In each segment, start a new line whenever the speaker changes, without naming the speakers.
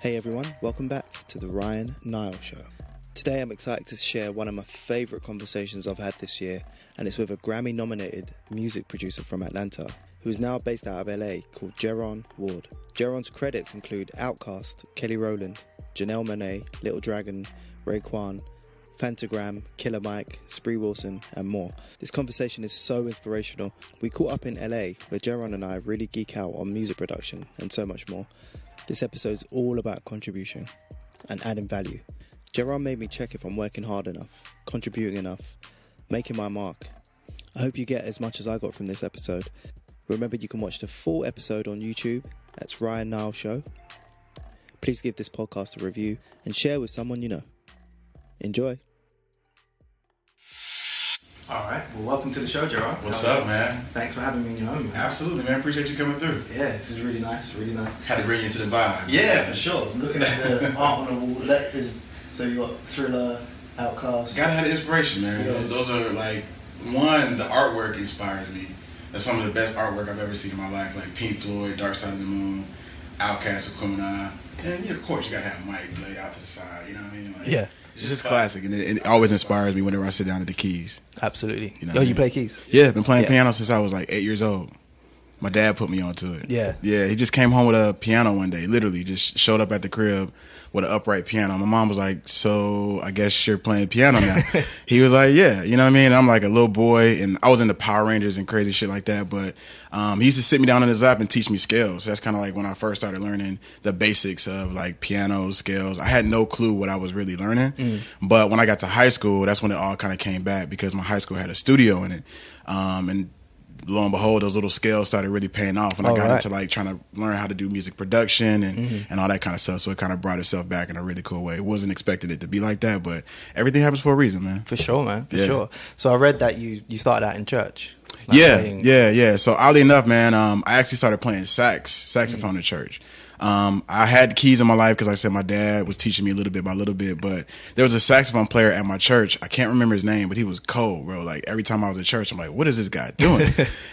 Hey everyone, welcome back to the Ryan Nile Show. Today I'm excited to share one of my favourite conversations I've had this year, and it's with a Grammy-nominated music producer from Atlanta who is now based out of LA called Jeron Ward. Jeron's credits include OutKast, Kelly Rowland, Janelle Monae, Little Dragon, Raekwon, Phantogram, Killer Mike, Spree Wilson, and more. This conversation is so inspirational. We caught up in LA where Jeron and I really geek out on music production and so much more. This episode is all about contribution and adding value. Jeron made me check if I'm working hard enough, contributing enough, making my mark. I hope you get as much as I got from this episode. Remember, you can watch the full episode on YouTube. That's Ryan Nile Show. Please give this podcast a review and share with someone you know. Enjoy. All right. Well, welcome to the show, Jeron.
What's up, man?
Thanks for having me in your home, man.
Absolutely, man. Appreciate you coming through.
Yeah, this is really nice, really nice.
Had to bring you into the vibe.
Yeah, for sure. I'm looking at the art on the wall. So you got Thriller, OutKast.
Gotta have the inspiration, man.
Yeah.
Those are like, one, the artwork inspires me. That's some of the best artwork I've ever seen in my life, like Pink Floyd, Dark Side of the Moon, OutKast, Aquemini. And of course, you gotta have Mike laid out to the side. You know what I mean? Like,
yeah.
It's just classic, and it always inspires me whenever I sit down at the keys.
Absolutely.
You know
you play keys?
Yeah, I've been playing piano since I was like 8 years old. My dad put me onto it.
Yeah.
Yeah, he just came home with a piano one day, literally just showed up at the crib with an upright piano. My mom was like, so I guess you're playing piano now. He was like, yeah, you know what I mean? And I'm like a little boy, and I was into Power Rangers and crazy shit like that, but he used to sit me down in his lap and teach me scales. That's kind of like when I first started learning the basics of like piano scales. I had no clue what I was really learning, but when I got to high school, that's when it all kind of came back because my high school had a studio in it. And lo and behold, those little scales started really paying off when I got into like trying to learn how to do music production and all that kind of stuff. So it kind of brought itself back in a really cool way. It wasn't expecting it to be like that, but everything happens for a reason, man.
For sure, man. For sure. So I read that you started out in church.
Like yeah. So oddly enough, man, I actually started playing saxophone in church. I had keys in my life because like I said my dad was teaching me little bit by little bit, but there was a saxophone player at my church. I can't remember his name, but he was cold, bro. Like every time I was at church, I'm like, what is this guy doing?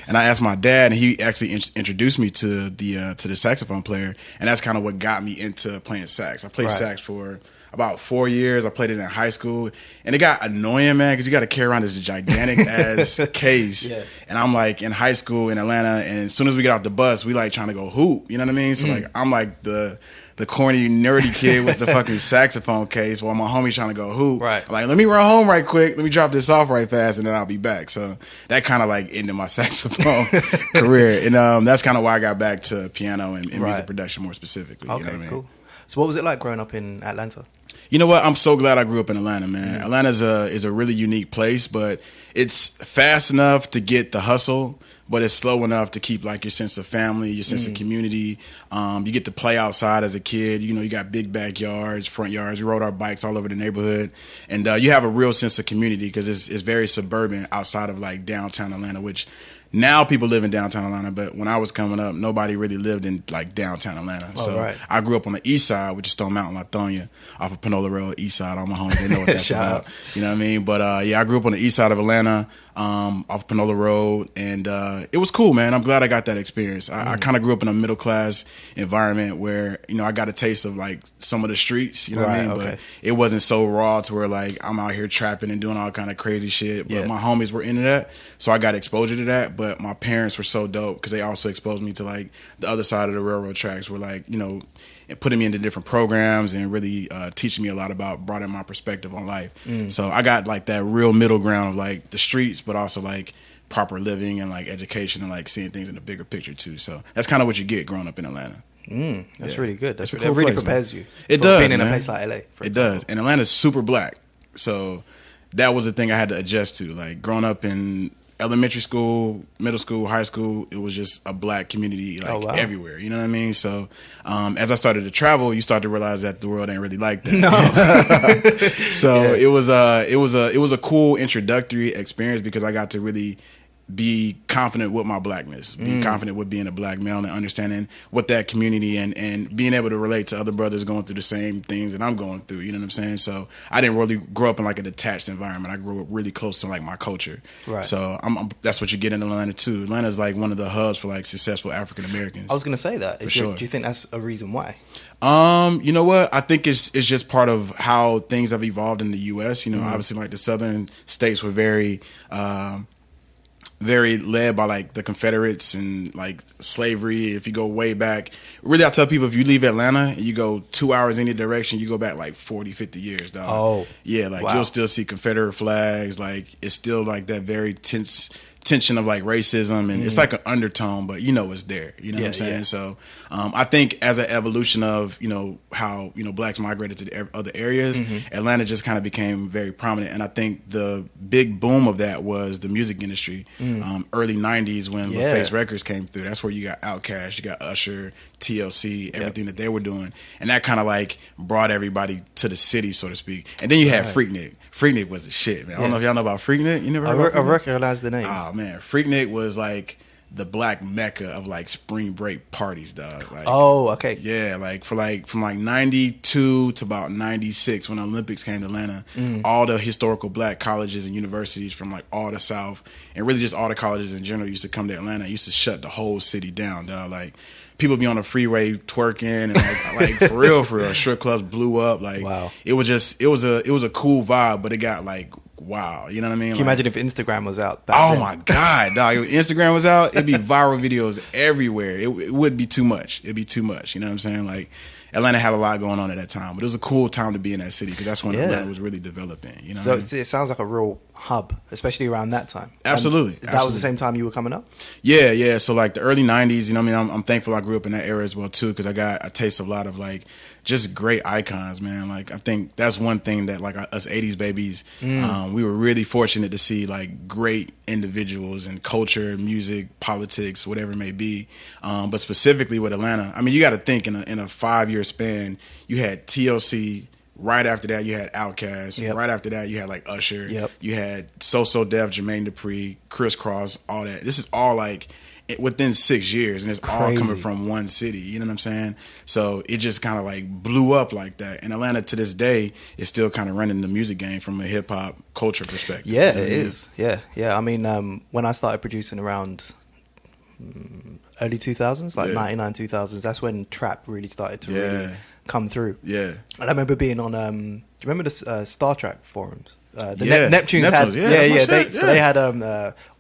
And I asked my dad, and he actually introduced me to the saxophone player, and that's kind of what got me into playing sax. I played sax for about 4 years. I played it in high school, and it got annoying, man, because you got to carry around this gigantic ass case. Yeah. And I'm like in high school in Atlanta, and as soon as we get off the bus, we like trying to go hoop. You know what I mean? So like I'm like the corny nerdy kid with the fucking saxophone case, while my homie's trying to go hoop.
Right.
I'm like, let me run home right quick. Let me drop this off right fast, and then I'll be back. So that kind of like ended my saxophone career, and that's kind of why I got back to piano and music production more specifically.
Okay,
you know what I mean? Cool.
So what was it like growing up in Atlanta?
You know what? I'm so glad I grew up in Atlanta, man. Atlanta is a really unique place, but it's fast enough to get the hustle, but it's slow enough to keep like your sense of family, your sense of community. You get to play outside as a kid. You know, you got big backyards, front yards. We rode our bikes all over the neighborhood, and you have a real sense of community because it's very suburban outside of like downtown Atlanta, which now people live in downtown Atlanta, but when I was coming up, nobody really lived in like downtown Atlanta. I grew up on the east side, which is Stone Mountain, Lithonia, off of Panola Road, east side. All my homies, they know what that's about. You know what I mean? But I grew up on the east side of Atlanta, off Panola Road, and it was cool, man. I'm glad I got that experience. I kind of grew up in a middle class environment where, you know, I got a taste of like some of the streets, you know what I mean? But it wasn't so raw to where like I'm out here trapping and doing all kind of crazy shit. But my homies were into that, so I got exposure to that. But my parents were so dope because they also exposed me to like the other side of the railroad tracks, where like, you know, putting me into different programs and really teaching me a lot about broadening my perspective on life. So I got like that real middle ground of like the streets, but also like proper living and like education and like seeing things in the bigger picture too. So that's kind of what you get growing up in Atlanta.
That's really good. That's
a
cool.
It
really
place,
prepares
man.
you.
It does,
being in
man.
a place like LA.
It does, and Atlanta's super black, so that was the thing I had to adjust to. Like growing up in elementary school, middle school, high school, it was just a black community like everywhere. You know what I mean? So as I started to travel, you start to realize that the world ain't really like that.
No.
So it was a cool introductory experience because I got to really be confident with my blackness, be confident with being a black male and understanding what that community and being able to relate to other brothers going through the same things that I'm going through. You know what I'm saying? So I didn't really grow up in like a detached environment. I grew up really close to like my culture.
Right.
So that's what you get in Atlanta too. Atlanta's like one of the hubs for like successful African Americans.
I was going to say that.
For sure.
Do you think that's a reason why?
You know what? I think it's just part of how things have evolved in the U.S. You know, obviously like the southern states were very led by like the Confederates and like slavery. If you go way back, really, I tell people if you leave Atlanta and you go 2 hours any direction, you go back like 40, 50 years, dog.
Oh,
yeah, like
wow.
You'll still see Confederate flags. Like it's still like that very tension of like racism, and it's like an undertone, but you know it's there. You know what I'm saying?
Yeah.
So I think as an evolution of how blacks migrated to other areas, Atlanta just kind of became very prominent, and I think the big boom of that was the music industry. Early '90s when LaFace Records came through. That's where you got OutKast, you got Usher, TLC, everything that they were doing, and that kind of like brought everybody to the city, so to speak. And then you had Freaknik. Freaknik was the shit, man. I don't know if y'all know about Freaknik. You never heard about Freaknik?
I recognize the name.
Oh man, Freaknik was like the black mecca of like spring break parties, dog. Like,
oh, okay.
Yeah, like from like 92 to about 96 when the Olympics came to Atlanta, all the historical black colleges and universities from like all the South and really just all the colleges in general used to come to Atlanta. It used to shut the whole city down, dog. Like people be on the freeway twerking and like for real, strip clubs blew up. Like
wow.
It was a cool vibe, but it got like wow, you know what I mean?
Can you imagine if Instagram was out?
My God, dog. If Instagram was out, it'd be viral videos everywhere. It would be too much. It'd be too much. You know what I'm saying? Like Atlanta had a lot going on at that time, but it was a cool time to be in that city because that's when Atlanta was really developing. You know,
so it sounds like a real hub, especially around that time.
Absolutely.
That was the same time you were coming up?
Yeah. So like the early 90s, you know what I mean? I'm thankful I grew up in that era as well too because I got a taste of a lot of like just great icons, man. Like I think that's one thing that like us 80s babies, we were really fortunate to see like great individuals in culture, music, politics, whatever it may be. But specifically with Atlanta, I mean, you got to think in a 5-year span, you had TLC. Right after that, you had OutKast. Yep. Right after that, you had like Usher.
Yep.
You had So Def, Jermaine Dupri, Criss Cross, all that. This is all like within 6 years, and it's all coming from one city. You know what I'm saying? So it just kind of like blew up like that. And Atlanta to this day is still kind of running the music game from a hip hop culture perspective.
Yeah, it is. Yeah. I mean, when I started producing around early 2000s, like 99, 2000s, that's when trap really started to really come through. Yeah. And I remember being on, do you remember the Star Trek forums? Neptunes had, so they had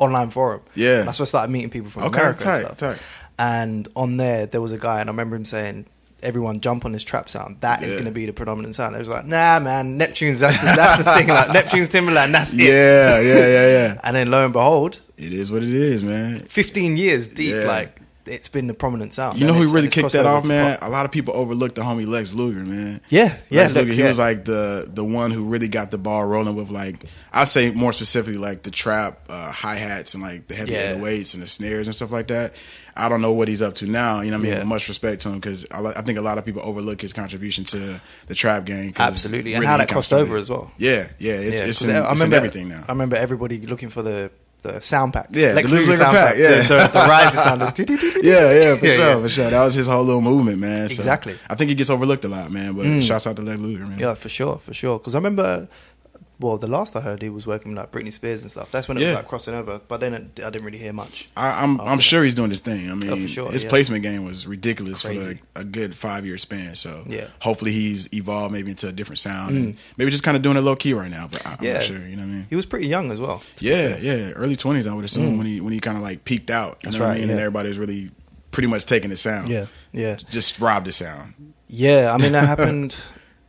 online forum. Yeah. That's where I started meeting people from America and stuff. Tight. And on there was a guy, and I remember him saying, everyone jump on this trap sound. That is going to be the predominant sound. I was like, nah, man, Neptunes, that's the thing. Like, Neptune's Timberland, that's it. Yeah. And then lo and behold,
it is what it is, man.
15 years deep, like, it's been the prominent sound.
You know who really kicked that off, man? A lot of people overlooked the homie Lex Luger, man.
Lex
Luger, he was like the one who really got the ball rolling with like, I'd say more specifically like the trap hi-hats and like the heavy 808s and the snares and stuff like that. I don't know what he's up to now, you know what I mean? Much respect to him because I think a lot of people overlook his contribution to the trap game.
Absolutely, and how that crossed over as well.
It's in everything now.
I remember everybody looking for the sound pack.
Lex Luger sound pack.
The riser sound.
For sure. That was his whole little movement, man. So
exactly.
I think he gets overlooked a lot, man. But shouts out to Lex Luger, man.
Yeah, for sure. Because I remember, the last I heard, he was working with like Britney Spears and stuff. That's when it was like crossing over. But then I didn't really hear much.
I'm sure he's doing his thing. I mean,
for sure,
his placement game was ridiculous.
Crazy.
For like a good 5-year span. So hopefully he's evolved maybe into a different sound and maybe just kind of doing it low key right now. But I'm not sure. You know what I mean?
He was pretty young as well.
Early 20s I would assume when he kind of like peaked out. You know what I mean? And everybody was really pretty much taking his sound. Just robbed his sound.
Yeah, I mean that happened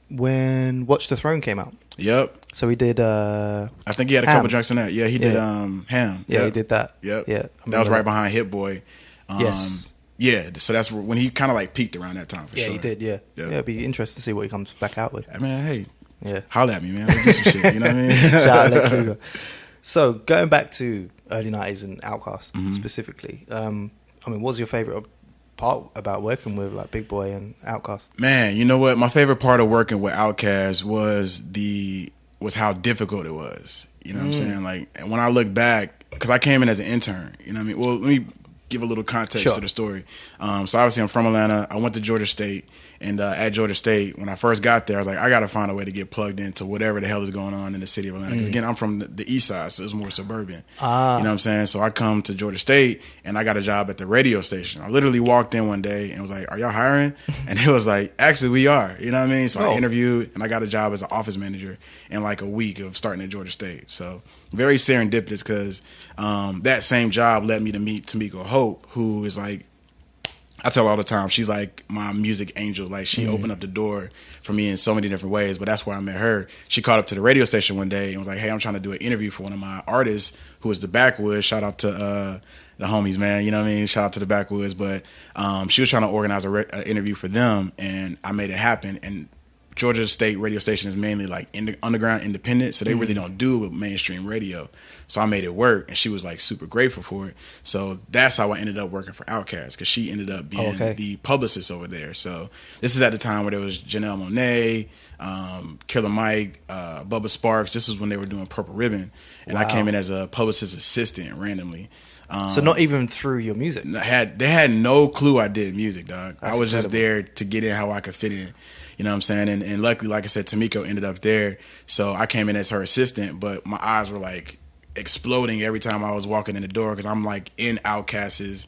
when Watch the Throne came out.
Yep.
So he did.
I think he had a couple joints in that. Yeah, he did. Ham.
Yeah, he did that.
Yep.
Yeah,
that was right behind Hit Boy.
Yes.
Yeah, so that's when he kind of like peaked around that time. For sure.
He did. Yeah. It'd be interesting to see what he comes back out with.
I mean, hey, holla at me, man. Let's do some shit. You know what I mean?
Shout out Lex Luger. So going back to early 90s and OutKast specifically, I mean, what was your favorite part about working with like Big Boy and OutKast?
Man, you know what? My favorite part of working with OutKast was how difficult it was. You know what I'm saying? Like, and when I look back, because I came in as an intern. You know what I mean? Well, let me give a little context to the story. So obviously I'm from Atlanta. I went to Georgia State, and at Georgia State, when I first got there, I was like, I got to find a way to get plugged into whatever the hell is going on in the city of Atlanta. Because again, I'm from the east side, so it's more suburban. You know what I'm saying? So I come to Georgia State, and I got a job at the radio station. I literally walked in one day and was like, are y'all hiring? And it was like, actually, we are. You know what I mean? So I interviewed, and I got a job as an office manager in like a week of starting at Georgia State. So very serendipitous, because that same job led me to meet Tamiko Hope, who is like, I tell her all the time, she's like my music angel. Like, she opened up the door for me in so many different ways, but that's where I met her. She called up to the radio station one day and was like, hey, I'm trying to do an interview for one of my artists who is the Backwoods. Shout out to the homies, man. You know what I mean? Shout out to the Backwoods. But she was trying to organize an interview for them, and I made it happen. And Georgia State radio station is mainly like underground independent, so they really don't do mainstream radio. So I made it work, and she was like super grateful for it. So that's how I ended up working for OutKast, because she ended up being the publicist over there. So this is at the time where there was Janelle Monae, Killer Mike, Bubba Sparks. This is when they were doing Purple Ribbon, and I came in as a publicist assistant randomly.
So not even through your music?
They had no clue I did music, dog. I was just there to get in how I could fit in. You know what I'm saying? And luckily, like I said, Tamiko ended up there. So I came in as her assistant, but my eyes were like exploding every time I was walking in the door, because I'm like in OutKast's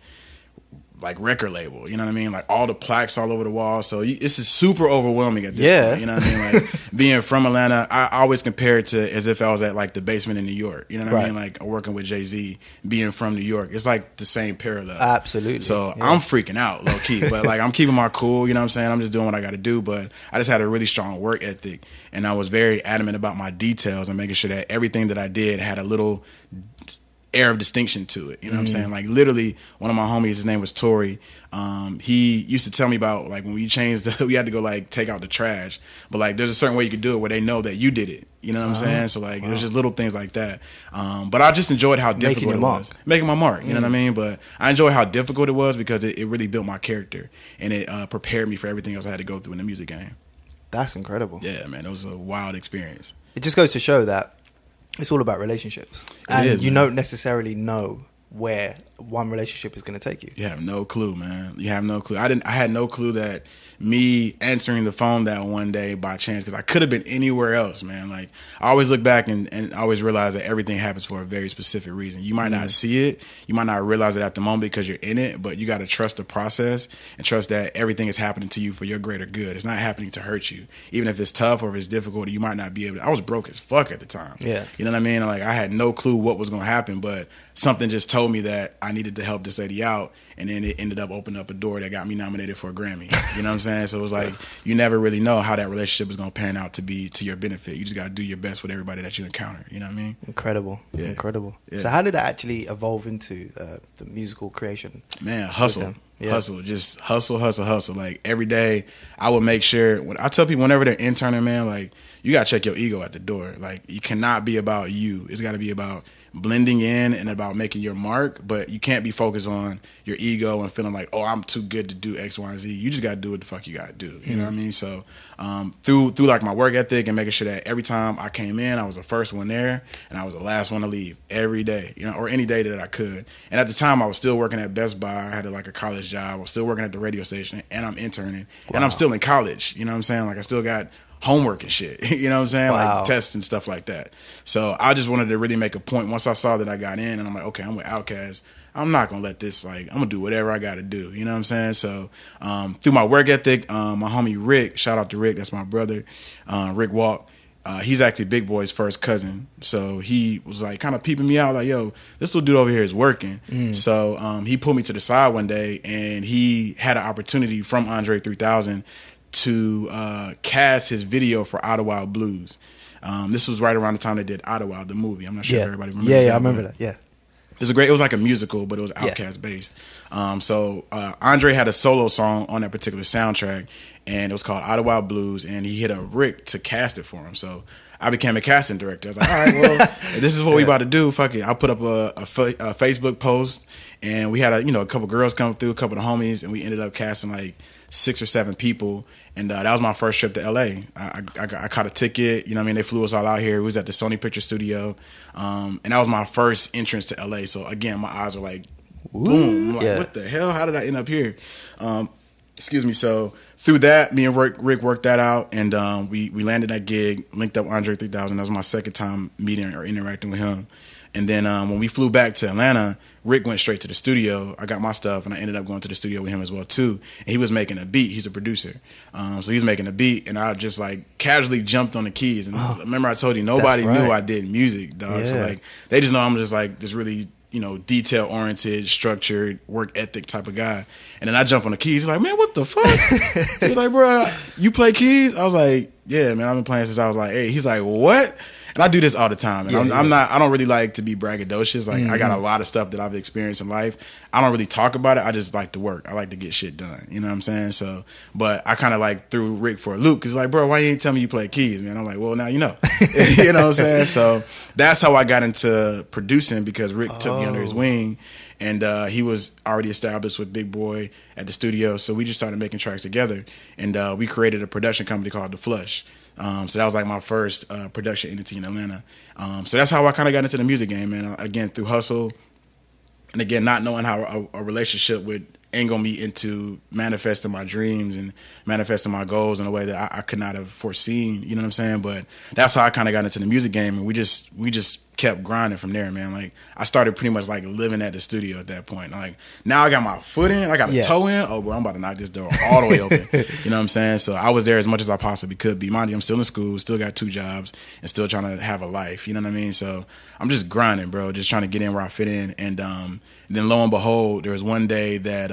like record label. You know what I mean? Like all the plaques all over the wall. So this is super overwhelming at this point. You know what I mean? Like being from Atlanta, I always compare it to as if I was at like the basement in New York. You know what I mean? Like working with Jay-Z, being from New York. It's like the same parallel.
Absolutely.
So I'm freaking out low key, but like I'm keeping my cool. You know what I'm saying? I'm just doing what I got to do. But I just had a really strong work ethic, and I was very adamant about my details and making sure that everything that I did had a little air of distinction to it. You know what I'm saying? Like literally one of my homies, his name was Tori. He used to tell me about like when we changed we had to go like take out the trash, but like there's a certain way you could do it where they know that you did it. You know what I'm saying? So like there's just little things like that. But I just enjoyed how difficult it was. Making my mark. You know what I mean? But I enjoyed how difficult it was, because it really built my character, and it prepared me for everything else I had to go through in the music game.
That's incredible.
Yeah, man. It was a wild experience.
It just goes to show that it's all about relationships. And you don't necessarily know where one relationship is going to take you.
You have no clue, man. You have no clue. I had no clue that me answering the phone that one day by chance, because I could have been anywhere else, man. Like I always look back and always realize that everything happens for a very specific reason. You might not see it, you might not realize it at the moment because you're in it, but you got to trust the process and trust that everything is happening to you for your greater good. It's not happening to hurt you. Even if it's tough or if it's difficult, you might not be able to. I was broke as fuck at the time.
Yeah.
You know what I mean? Like I had no clue what was going to happen, but something just told me that I needed to help this lady out, and then it ended up opening up a door that got me nominated for a Grammy. You know what I'm saying? So it was like you never really know how that relationship is going to pan out to be to your benefit. You just got to do your best with everybody that you encounter. You know what I mean?
Incredible. Incredible. Yeah. So how did that actually evolve into the musical creation?
Man, hustle. Hustle, just hustle. Like every day I would make sure, when I tell people whenever they're interning, man, like you got to check your ego at the door. Like you cannot be about you. It's got to be about blending in and about making your mark, but you can't be focused on your ego and feeling like, oh, I'm too good to do X, Y, and Z. You just got to do what the fuck you got to do. You know what I mean? So through like my work ethic and making sure that every time I came in, I was the first one there and I was the last one to leave every day, you know, or any day that I could. And at the time I was still working at Best Buy. I had like a college job. I was still working at the radio station, and I'm interning, and I'm still in college. You know what I'm saying? Like I still got homework and shit, you know what I'm saying? Like tests and stuff like that. So I just wanted to really make a point. Once I saw that I got in and I'm like, okay, I'm with OutKast, I'm not gonna let this, like, I'm gonna do whatever I gotta do, you know what I'm saying? So through my work ethic, my homie Rick, shout out to Rick, that's my brother, Rick Walk, he's actually Big Boy's first cousin. So he was like kind of peeping me out, like, yo, this little dude over here is working. So he pulled me to the side one day, and he had an opportunity from Andre 3000 to cast his video for Idlewild Blues. This was right around the time they did Idlewild, the movie. I'm not sure if everybody remembers that.
Yeah, I remember that. Yeah.
It was like a musical, but it was OutKast based. So Andre had a solo song on that particular soundtrack, and it was called Out of Wild Blues, and he hit up Rick to cast it for him. So I became a casting director. I was like, all right, well, this is what we about to do. Fuck it. I put up a Facebook post, and we had a couple girls come through, a couple of homies, and we ended up casting like 6 or 7 people. And that was my first trip to LA. I caught a ticket. You know what I mean? They flew us all out here. We was at the Sony Picture Studio. And that was my first entrance to LA. So again, my eyes were like, boom. I'm like, what the hell? How did I end up here? Excuse me. So through that, me and Rick worked that out, and we landed that gig, linked up Andre 3000. That was my second time meeting or interacting with him. And then when we flew back to Atlanta, Rick went straight to the studio. I got my stuff, and I ended up going to the studio with him as well too. And he was making a beat. He's a producer, so he's making a beat, and I just like casually jumped on the keys. And remember, I told you nobody knew I did music, dog. Yeah. So like they just know I'm just like this really detail oriented, structured, work ethic type of guy. And then I jump on the keys. He's like, man, what the fuck? He's like, bro, you play keys? I was like, yeah, man, I've been playing since I was like 8. He's like, what? And I do this all the time. And I don't really like to be braggadocious. Like, I got a lot of stuff that I've experienced in life. I don't really talk about it. I just like to work. I like to get shit done. You know what I'm saying? So, but I kind of like threw Rick for a loop. Cause like, bro, why you ain't tell me you play keys, man? I'm like, well, now you know. You know what I'm saying? So that's how I got into producing, because Rick took me under his wing. And he was already established with Big Boy at the studio. So we just started making tracks together. And we created a production company called The Flush. So that was like my first production entity in Atlanta. So that's how I kind of got into the music game, man. Again, through hustle. And again, not knowing how a relationship would angle me into manifesting my dreams and manifesting my goals in a way that I could not have foreseen. You know what I'm saying? But that's how I kind of got into the music game. And we just kept grinding from there, man. Like, I started pretty much like living at the studio at that point. Like, now I got my foot in, I got a toe in. Oh, bro, I'm about to knock this door all the way open. You know what I'm saying? So I was there as much as I possibly could be. Mind you, I'm still in school, still got 2 jobs, and still trying to have a life. You know what I mean? So I'm just grinding, bro, just trying to get in where I fit in. And then lo and behold, there was one day that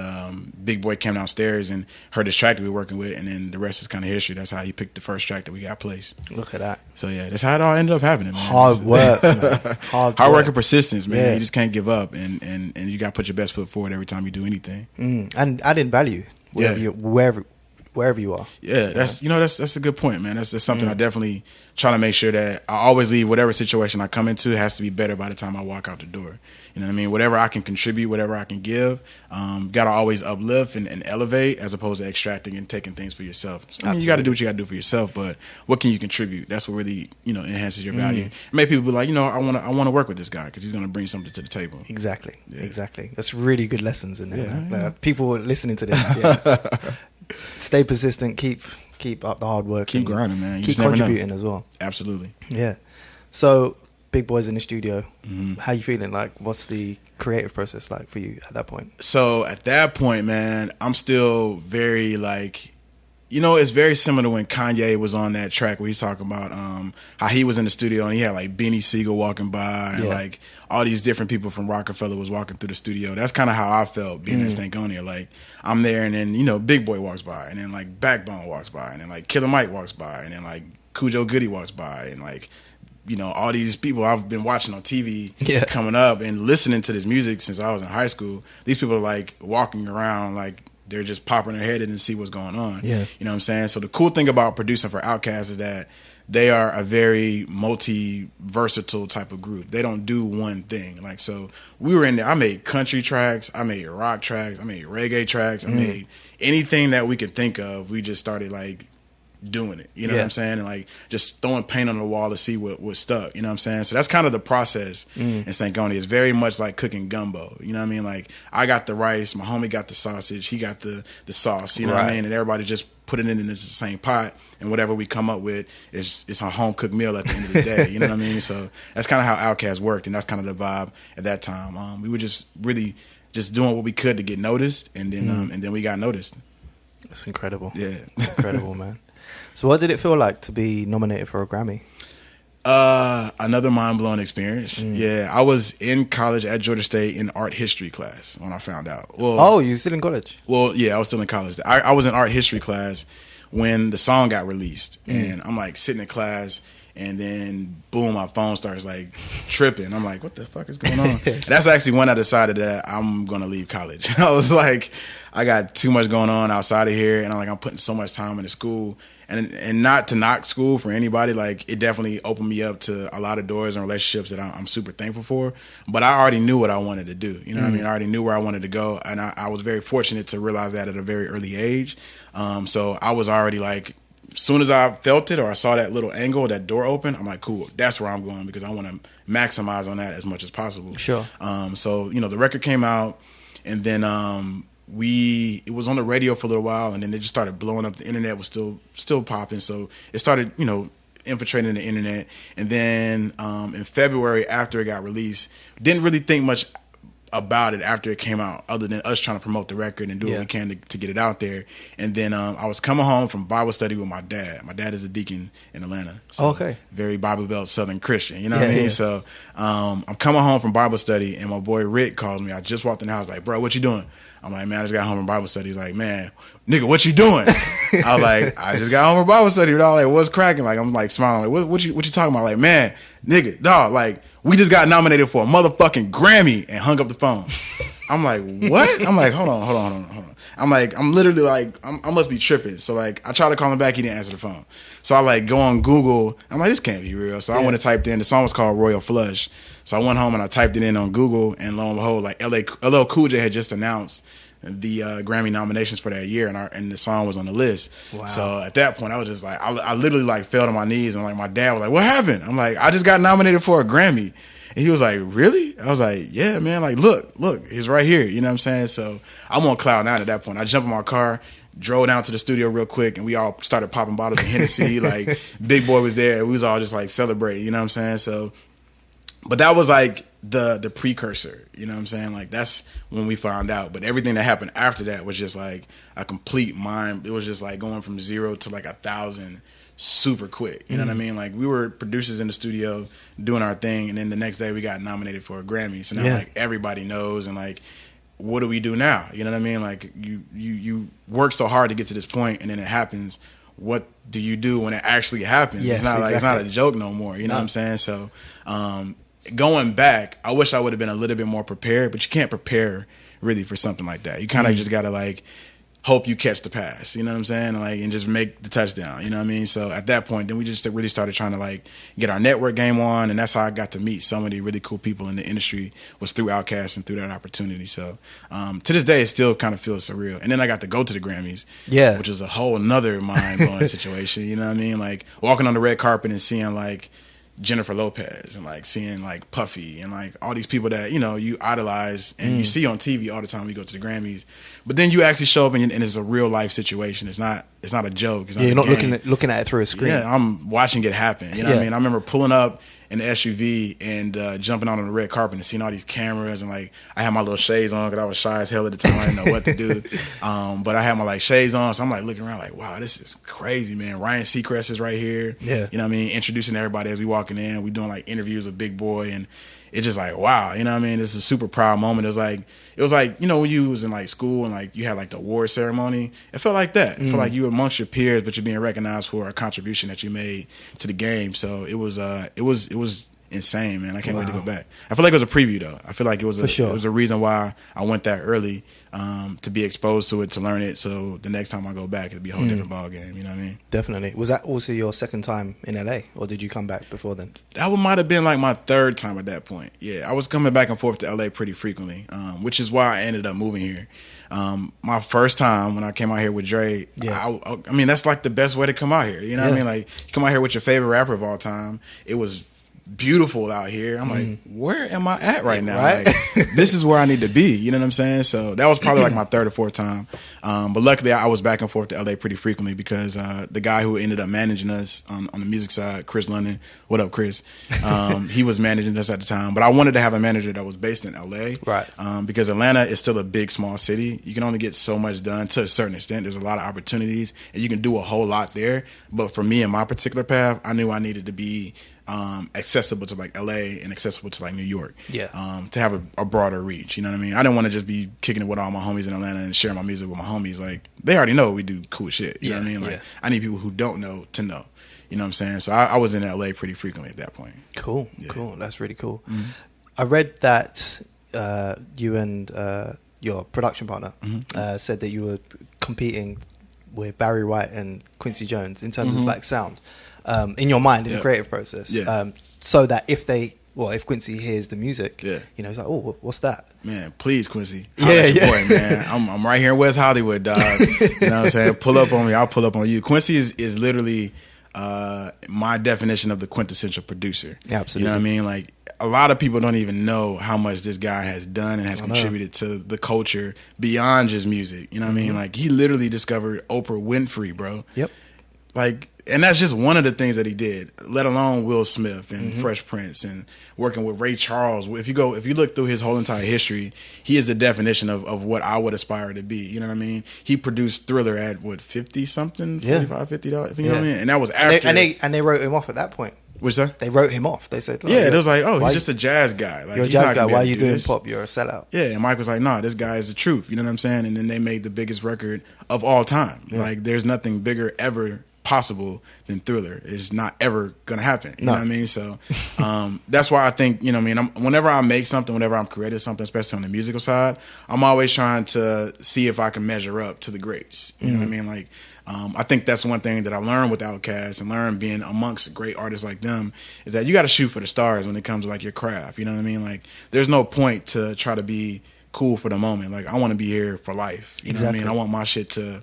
Big Boy came downstairs and heard this track that we were working with, and then the rest is kind of history. That's how he picked the first track that we got placed.
Look at that.
So yeah, that's how it all ended up happening, man.
Hard work, man. Hard
work and persistence, man. You just can't give up, and you got to put your best foot forward every time you do anything.
And add in value wherever you are.
Yeah, that's a good point, man. That's something I definitely try to make sure that I always leave whatever situation I come into has to be better by the time I walk out the door. You know what I mean? Whatever I can contribute, whatever I can give, got to always uplift and elevate, as opposed to extracting and taking things for yourself. So, I mean, you got to do what you got to do for yourself, but what can you contribute? That's what really, enhances your value. And make people be like, I want to work with this guy because he's going to bring something to the table.
Exactly. That's really good lessons in there. Yeah. People listening to this, stay persistent, keep up the hard work,
keep grinding, man.
Keep contributing as well.
Absolutely.
Yeah. So, Big Boy's in the studio. How you feeling? Like, what's the creative process like for you at that point?
So at that point, man, I'm still very like, it's very similar to when Kanye was on that track where he's talking about how he was in the studio and he had like Beanie Siegel walking by and like all these different people from Rockefeller was walking through the studio. That's kind of how I felt being at Stankonia. Like, I'm there, and then Big Boy walks by, and then like Backbone walks by, and then like Killer Mike walks by, and then like Cujo Goody walks by, and like all these people I've been watching on TV coming up and listening to this music since I was in high school. These people are like walking around like they're just popping their head in and see what's going on. Yeah. You know what I'm saying? So the cool thing about producing for OutKast is that they are a very multi-versatile type of group. They don't do one thing. Like, so we were in there. I made country tracks. I made rock tracks. I made reggae tracks. I made anything that we could think of. We just started like doing it, you know what I'm saying, and like just throwing paint on the wall to see what stuck, you know what I'm saying. So that's kind of the process in Stankonia. It's very much like cooking gumbo, you know what I mean. Like, I got the rice, my homie got the sausage, he got the sauce, you know what I mean, and everybody just put it in the same pot, and whatever we come up with is a home cooked meal at the end of the day, you know what I mean. So that's kind of how OutKast worked, and that's kind of the vibe at that time. We were just really just doing what we could to get noticed, and then we got noticed.
That's incredible.
Yeah.
Incredible, man. So what did it feel like to be nominated for a Grammy?
Another mind-blowing experience. Yeah, I was in college at Georgia State in art history class when I found out. Well,
you were still in college?
Well, yeah, I was still in college. I was in art history class when the song got released. And I'm like sitting in class, and then boom, my phone starts like tripping. I'm like, what the fuck is going on? And that's actually when I decided that I'm going to leave college. I was like, I got too much going on outside of here, and I'm putting so much time into school. And not to knock school for anybody, like it definitely opened me up to a lot of doors and relationships that I'm super thankful for. But I already knew what I wanted to do. You know what I mean? I already knew where I wanted to go, and I was very fortunate to realize that at a very early age. So I was already like, as soon as I felt it or I saw that little angle, that door open, I'm like, cool, that's where I'm going, because I want to maximize on that as much as possible.
Sure.
So the record came out, and then it was on the radio for a little while, and then it just started blowing up. The internet was still popping, so it started infiltrating the internet. And then in February, after it got released, didn't really think much about it after it came out, other than us trying to promote the record and do what we can to get it out there. And then I was coming home from Bible study with my dad. My dad is a deacon in Atlanta. So very Bible Belt Southern Christian, you know what I mean? Yeah. So I'm coming home from Bible study, and my boy Rick calls me. I just walked in the house, like, bro, what you doing? I'm like, man, I just got home from Bible study. He's like, man, nigga, what you doing? I was like, I just got home from Bible study. Like, what's cracking? Like, I'm like smiling. Like, what you talking about? Like, man, nigga, dog, like, we just got nominated for a motherfucking Grammy, and hung up the phone. I'm like, what? I'm like, hold on. I'm like, I'm literally like, I must be tripping. So like, I tried to call him back, he didn't answer the phone. So I like go on Google. I'm like, this can't be real. So I went and typed in, the song was called Royal Flush. So I went home and I typed it in on Google, and lo and behold, like LL Cool J had just announced the Grammy nominations for that year, and the song was on the list. Wow. So at that point, I was just like, I literally like fell to my knees, and like my dad was like, what happened? I'm like, I just got nominated for a Grammy. And he was like, really? I was like, yeah, man. Like, look, he's right here. You know what I'm saying? So I'm on cloud nine at that point. I jumped in my car, drove down to the studio real quick, and we all started popping bottles of Hennessy. Like, Big Boy was there. We was all just like celebrating. You know what I'm saying? So, but that was like the precursor. You know what I'm saying? Like, that's when we found out. But everything that happened after that was just like a complete mind. It was just like going from 0 to like 1,000 super quick. You know what I mean? Like, we were producers in the studio doing our thing, and then the next day we got nominated for a Grammy. So now like everybody knows, and like, what do we do now? You know what I mean? Like, you work so hard to get to this point, and then it happens. What do you do when it actually happens?
Yes,
it's not like, it's not a joke no more. You know what I'm saying? So going back, I wish I would have been a little bit more prepared, but you can't prepare really for something like that. You kind of just gotta like hope you catch the pass, you know what I'm saying? Like, and just make the touchdown, you know what I mean? So at that point, then we just really started trying to like get our network game on, and that's how I got to meet so many really cool people in the industry, was through OutKast and through that opportunity. So to this day, it still kind of feels surreal. And then I got to go to the Grammys, which is a whole nother mind-blowing situation, you know what I mean? Like, walking on the red carpet and seeing like Jennifer Lopez, and like seeing like Puffy, and like all these people that, you know, you idolize and you see on TV all the time when you go to the Grammys, but then you actually show up and it's a real life situation. It's not a joke. It's not
you're not looking at it through a screen.
Yeah, I'm watching it happen. You know what I mean? I remember pulling up in the SUV and jumping out on the red carpet and seeing all these cameras, and like I had my little shades on because I was shy as hell at the time. I didn't know what to do, but I had my like shades on, so I'm like looking around like, wow, this is crazy, man. Ryan Seacrest is right here. Yeah, you know what I mean? Introducing everybody as we walking in. We doing like interviews with Big Boy, and it's just like, wow, you know what I mean? This is a super proud moment. It was like, you know, when you was in like school and like you had like the award ceremony, it felt like that. It felt like you were amongst your peers, but you're being recognized for a contribution that you made to the game. So it was insane, man. I can't wait to go back. I feel like it was a preview though. I feel like it was a reason why I went that early, to be exposed to it, to learn it. So the next time I go back, it'll be a whole different ball game. You know what I mean? Definitely.
Was that also your second time in LA, or did you come back before then?
That might have been like my third time at that point. Yeah, I was coming back and forth to LA pretty frequently, which is why I ended up moving here. My first time when I came out here with Dre, I mean, that's like the best way to come out here. You know what I mean? Like, you come out here with your favorite rapper of all time. It was beautiful out here. I'm like, where am I at right now? Right? Like, this is where I need to be. You know what I'm saying? So that was probably like my third or fourth time. But luckily, I was back and forth to LA pretty frequently because the guy who ended up managing us on the music side, Chris London, what up, Chris? He was managing us at the time. But I wanted to have a manager that was based in LA,
right?
Because Atlanta is still a big, small city. You can only get so much done to a certain extent. There's a lot of opportunities, and you can do a whole lot there. But for me and my particular path, I knew I needed to be accessible to like LA and accessible to like New York.
Yeah.
To have a broader reach. You know what I mean? I didn't want to just be kicking it with all my homies in Atlanta and sharing my music with my homies. Like, they already know we do cool shit. You know what I mean? Like, I need people who don't know to know. You know what I'm saying? So I was in LA pretty frequently at that point.
Cool. Yeah. Cool. That's really cool. Mm-hmm. I read that you and your production partner, said that you were competing with Barry White and Quincy Jones in terms of like sound, in your mind, in the creative process, so that if Quincy hears the music, he's like, oh, what's that?
Man, please, Quincy. Your boy, man. I'm right here in West Hollywood, dog. You know what I'm saying? Pull up on me. I'll pull up on you. Quincy is literally my definition of the quintessential producer.
Yeah, absolutely.
You know what I mean? Like, a lot of people don't even know how much this guy has done and has contributed to the culture beyond just music. You know what I mean? Like, he literally discovered Oprah Winfrey, bro.
Yep.
Like, and that's just one of the things that he did, let alone Will Smith and Fresh Prince and working with Ray Charles. If you look through his whole entire history, he is the definition of what I would aspire to be. You know what I mean? He produced Thriller at 50 something, $45, $50. You know what I mean? And that was after.
And they wrote him off at that point.
What's that?
They wrote him off. They said,
it was like, oh, he's just a jazz guy. Like,
you're a jazz guy. Why are you doing pop? You're a sellout.
Yeah, and Mike was like, nah, this guy is the truth. You know what I'm saying? And then they made the biggest record of all time. Yeah. Like, there's nothing bigger ever possible than Thriller. It's not ever gonna happen. You know what I mean? So that's why I think, you know what I mean, whenever I make something, whenever I'm creating something, especially on the musical side, I'm always trying to see if I can measure up to the greats. You know what I mean? Like, I think that's one thing that I learned with OutKast and learned being amongst great artists like them, is that you got to shoot for the stars when it comes to like your craft. You know what I mean? Like, there's no point to try to be cool for the moment. Like, I want to be here for life. You know what I mean? I want my shit to,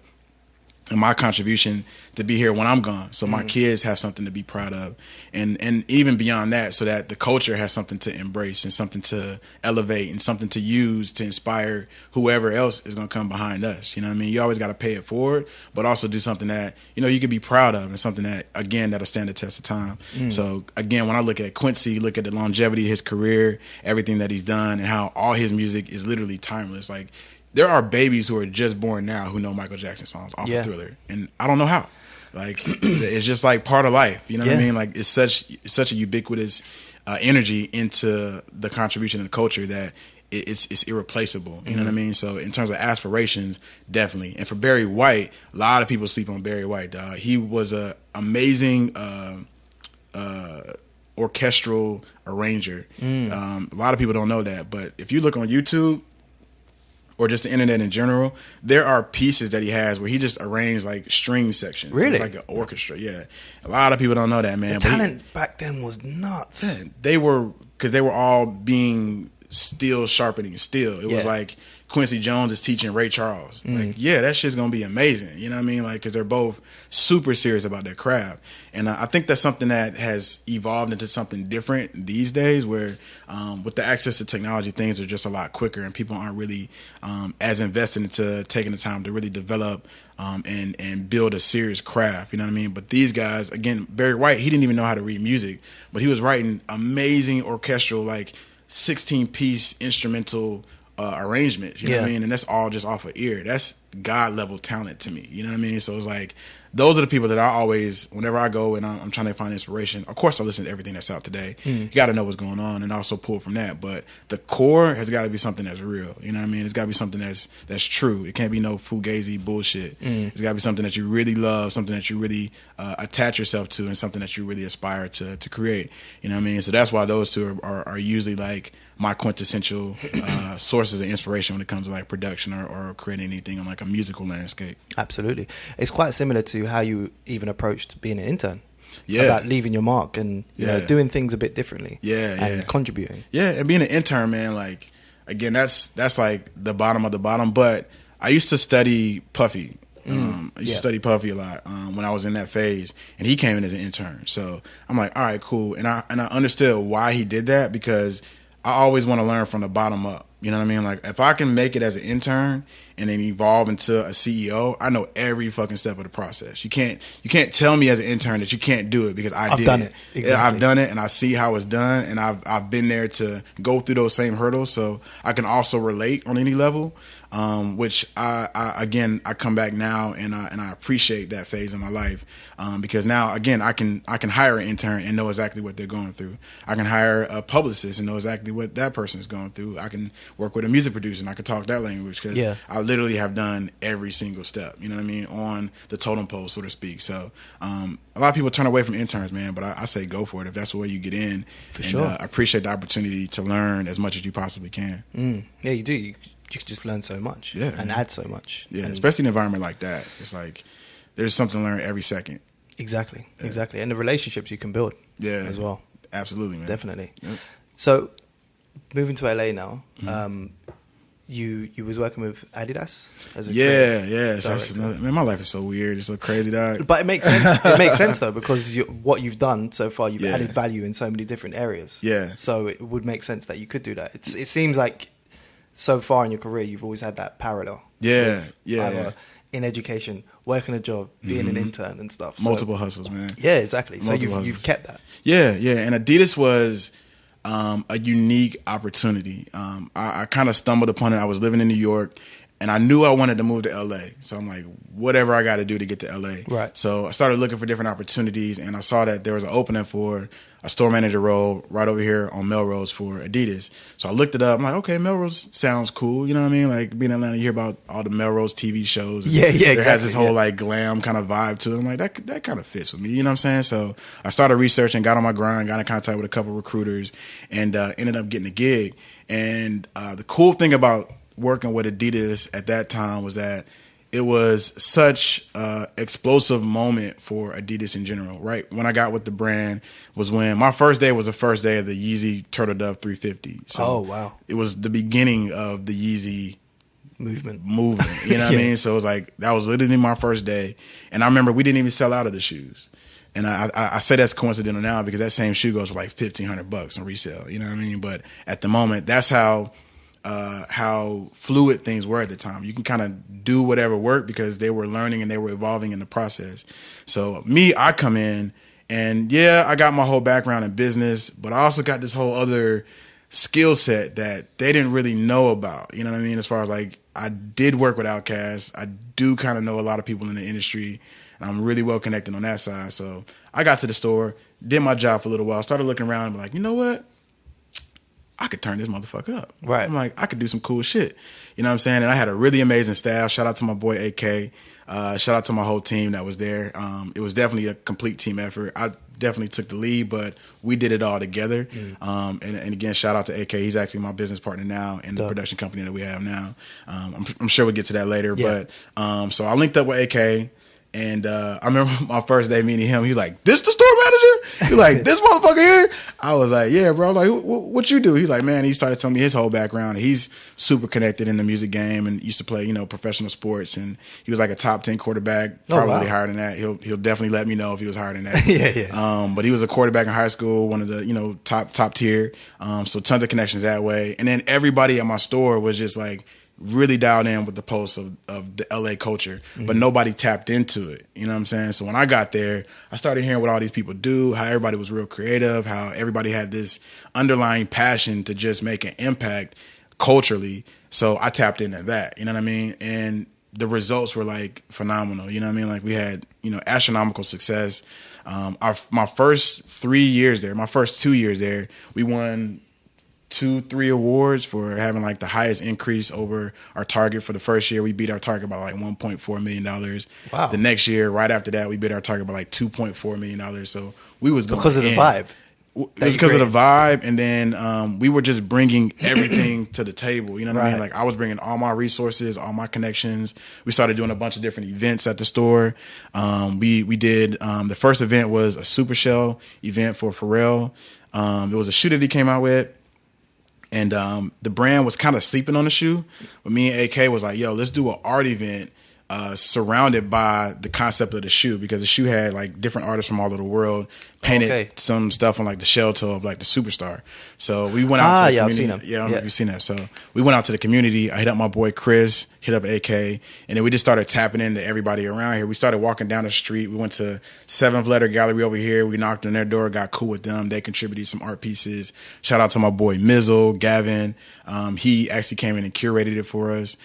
and my contribution to be here when I'm gone, so my kids have something to be proud of, and even beyond that, so that the culture has something to embrace and something to elevate and something to use to inspire whoever else is going to come behind us. You know what I mean? You always got to pay it forward, but also do something that, you know, you could be proud of, and something that, again, that'll stand the test of time. So again, when I look at Quincy, look at the longevity of his career, everything that he's done, and how all his music is literally timeless. Like, there are babies who are just born now who know Michael Jackson songs off of Thriller, and I don't know how. Like, it's just like part of life. You know what I mean? Like, it's such a ubiquitous energy into the contribution of the culture that it's irreplaceable. You know what I mean? So in terms of aspirations, definitely. And for Barry White, a lot of people sleep on Barry White, dog. He was a amazing orchestral arranger. A lot of people don't know that, but if you look on YouTube or just the internet in general, there are pieces that he has where he just arranged like string sections.
Really?
It's like an orchestra, yeah. A lot of people don't know that, man.
The talent back then was nuts.
Yeah, they were all being steel sharpening steel. It was like Quincy Jones is teaching Ray Charles. Like, that shit's gonna be amazing. You know what I mean? Like, because they're both super serious about their craft. And I think that's something that has evolved into something different these days, where with the access to technology, things are just a lot quicker, and people aren't really as invested into taking the time to really develop and build a serious craft. You know what I mean? But these guys, again, Barry White, he didn't even know how to read music, but he was writing amazing orchestral, like 16-piece instrumental arrangements, you know what I mean? And that's all just off of ear. That's God level talent to me, you know what I mean? So it's like, those are the people that I always, whenever I go and I'm trying to find inspiration, of course I listen to everything that's out today. You got to know what's going on and also pull from that. But the core has got to be something that's real, you know what I mean? It's got to be something that's true. It can't be no fugazi bullshit. It's got to be something that you really love, something that you really attach yourself to, and something that you really aspire to create, you know what I mean? So that's why those two are usually like my quintessential sources of inspiration when it comes to like production or creating anything on like a musical landscape.
Absolutely. It's quite similar to how you even approaced being an intern. About leaving your mark and you know, doing things a bit differently. And contributing. And
being an intern, man, like, again, that's like the bottom of the bottom. But I used to study Puffy. I used to study Puffy a lot when I was in that phase, and he came in as an intern. So I'm like, all right, cool. And I understood why he did that, because I always want to learn from the bottom up. You know what I mean? Like, if I can make it as an intern and then evolve into a CEO, I know every fucking step of the process. You can't tell me as an intern that you can't do it, because I've done it. Exactly. I've done it, and I see how it's done, and I've been there to go through those same hurdles, so I can also relate on any level. Which I come back now and I appreciate that phase in my life, because now again I can hire an intern and know exactly what they're going through. I can hire a publicist and know exactly what that person is going through. I can work with a music producer and I could talk that language because I literally have done every single step, you know what I mean, on the totem pole, so to speak. So a lot of people turn away from interns, man, but I say go for it if that's the way you get in.
For sure.
I appreciate the opportunity to learn as much as you possibly can.
Yeah, you do. You can just learn so much and add so much.
Yeah, especially in an environment like that. It's like there's something to learn every second.
Exactly. And the relationships you can build as well.
Absolutely, man.
Definitely.
Yep.
So, moving to LA now, you was working with Adidas as a
man, my life is so weird. It's so crazy, dog.
But it makes sense. It makes sense though because what you've done so far, you've added value in so many different areas.
Yeah.
So it would make sense that you could do that. It seems like so far in your career, you've always had that parallel.
Yeah.
In education, working a job, being an intern and stuff.
Multiple hustles, man.
Yeah, exactly. So you've kept that.
Yeah. And Adidas was a unique opportunity. I kind of stumbled upon it. I was living in New York, and I knew I wanted to move to LA. So I'm like, whatever I got to do to get to LA.
Right.
So I started looking for different opportunities, and I saw that there was an opening for a store manager role right over here on Melrose for Adidas. So I looked it up. I'm like, okay, Melrose sounds cool. You know what I mean? Like being in Atlanta, you hear about all the Melrose TV shows. It has this whole like glam kind of vibe to it. I'm like, that kind of fits with me. You know what I'm saying? So I started researching, got on my grind, got in contact with a couple recruiters, and ended up getting a gig. And the cool thing about working with Adidas at that time was that it was such an explosive moment for Adidas in general, right? When I got with the brand was when my first day was the first day of the Yeezy Turtle Dove 350. So it was the beginning of the Yeezy movement. You know what I mean? So it was like, that was literally my first day. And I remember we didn't even sell out of the shoes. And I say that's coincidental now because that same shoe goes for like $1,500 on resale. You know what I mean? But at the moment, that's how fluid things were at the time. You can kind of do whatever worked because they were learning and they were evolving in the process. So I come in and I got my whole background in business, but I also got this whole other skill set that they didn't really know about. You know what I mean? As far as like, I did work with OutKast. I do kind of know a lot of people in the industry, and I'm really well connected on that side. So I got to the store, did my job for a little while, started looking around and be like, you know what? I could turn this motherfucker up.
Right.
I'm like, I could do some cool shit. You know what I'm saying? And I had a really amazing staff. Shout out to my boy AK. Shout out to my whole team that was there. It was definitely a complete team effort. I definitely took the lead, but we did it all together. And again, shout out to AK. He's actually my business partner now in the production company that we have now. I'm sure we'll get to that later. Yeah. But so I linked up with AK. And I remember my first day meeting him. He was like, "This the store manager?" He's like, "This motherfucker here?" I was like, "Yeah, bro." I was like, "What you do?" He's like, "Man," he started telling me his whole background. He's super connected in the music game and used to play, professional sports. And he was like a top 10 quarterback, probably higher than that. He'll definitely let me know if he was higher than that. But he was a quarterback in high school, one of the top tier. So tons of connections that way. And then everybody at my store was just like really dialed in with the pulse of the LA culture, but nobody tapped into it. You know what I'm saying? So when I got there, I started hearing what all these people do, how everybody was real creative, how everybody had this underlying passion to just make an impact culturally. So I tapped into that, you know what I mean? And the results were like phenomenal. You know what I mean? Like we had, astronomical success. My first 3 years there, my first 2 years there, we won 2-3 awards for having like the highest increase over our target. For the first year, we beat our target by like $1.4 million.
Wow.
The next year, right after that, we beat our target by like $2.4 million. So we was going
because of the vibe.
It was because of the vibe, and then we were just bringing everything to the table. You know what I mean? Like I was bringing all my resources, all my connections. We started doing a bunch of different events at the store. We did the first event was a Super Shell event for Pharrell. It was a shoe that he came out with. And the brand was kind of sleeping on the shoe. But me and AK was like, yo, let's do an art event surrounded by the concept of the shoe, because the shoe had like different artists from all over the world painted some stuff on like the shell toe of like the superstar. So we went out to the community.
I've seen them.
Yeah, I don't know if you've seen that. So we went out to the community. I hit up my boy Chris, hit up AK, and then we just started tapping into everybody around here. We started walking down the street. We went to 7th Letter Gallery over here. We knocked on their door, got cool with them. They contributed some art pieces. Shout out to my boy Mizzle, Gavin. He actually came in and curated it for us.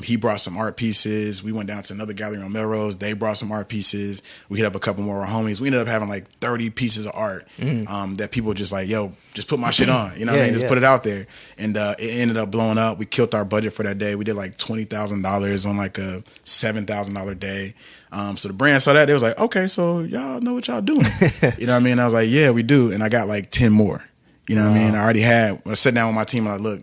He brought some art pieces. We went down to another gallery on Melrose. They brought some art pieces. We hit up a couple more of our homies. We ended up having like 30 pieces of art that people just like, yo, just put my shit on. You know what I mean? Just put it out there. And it ended up blowing up. We killed our budget for that day. We did like $20,000 on like a $7,000 day. So the brand saw that. They was like, okay, so y'all know what y'all doing. You know what I mean? I was like, yeah, we do. And I got like 10 more. You know what I mean? I sat down with my team and I look,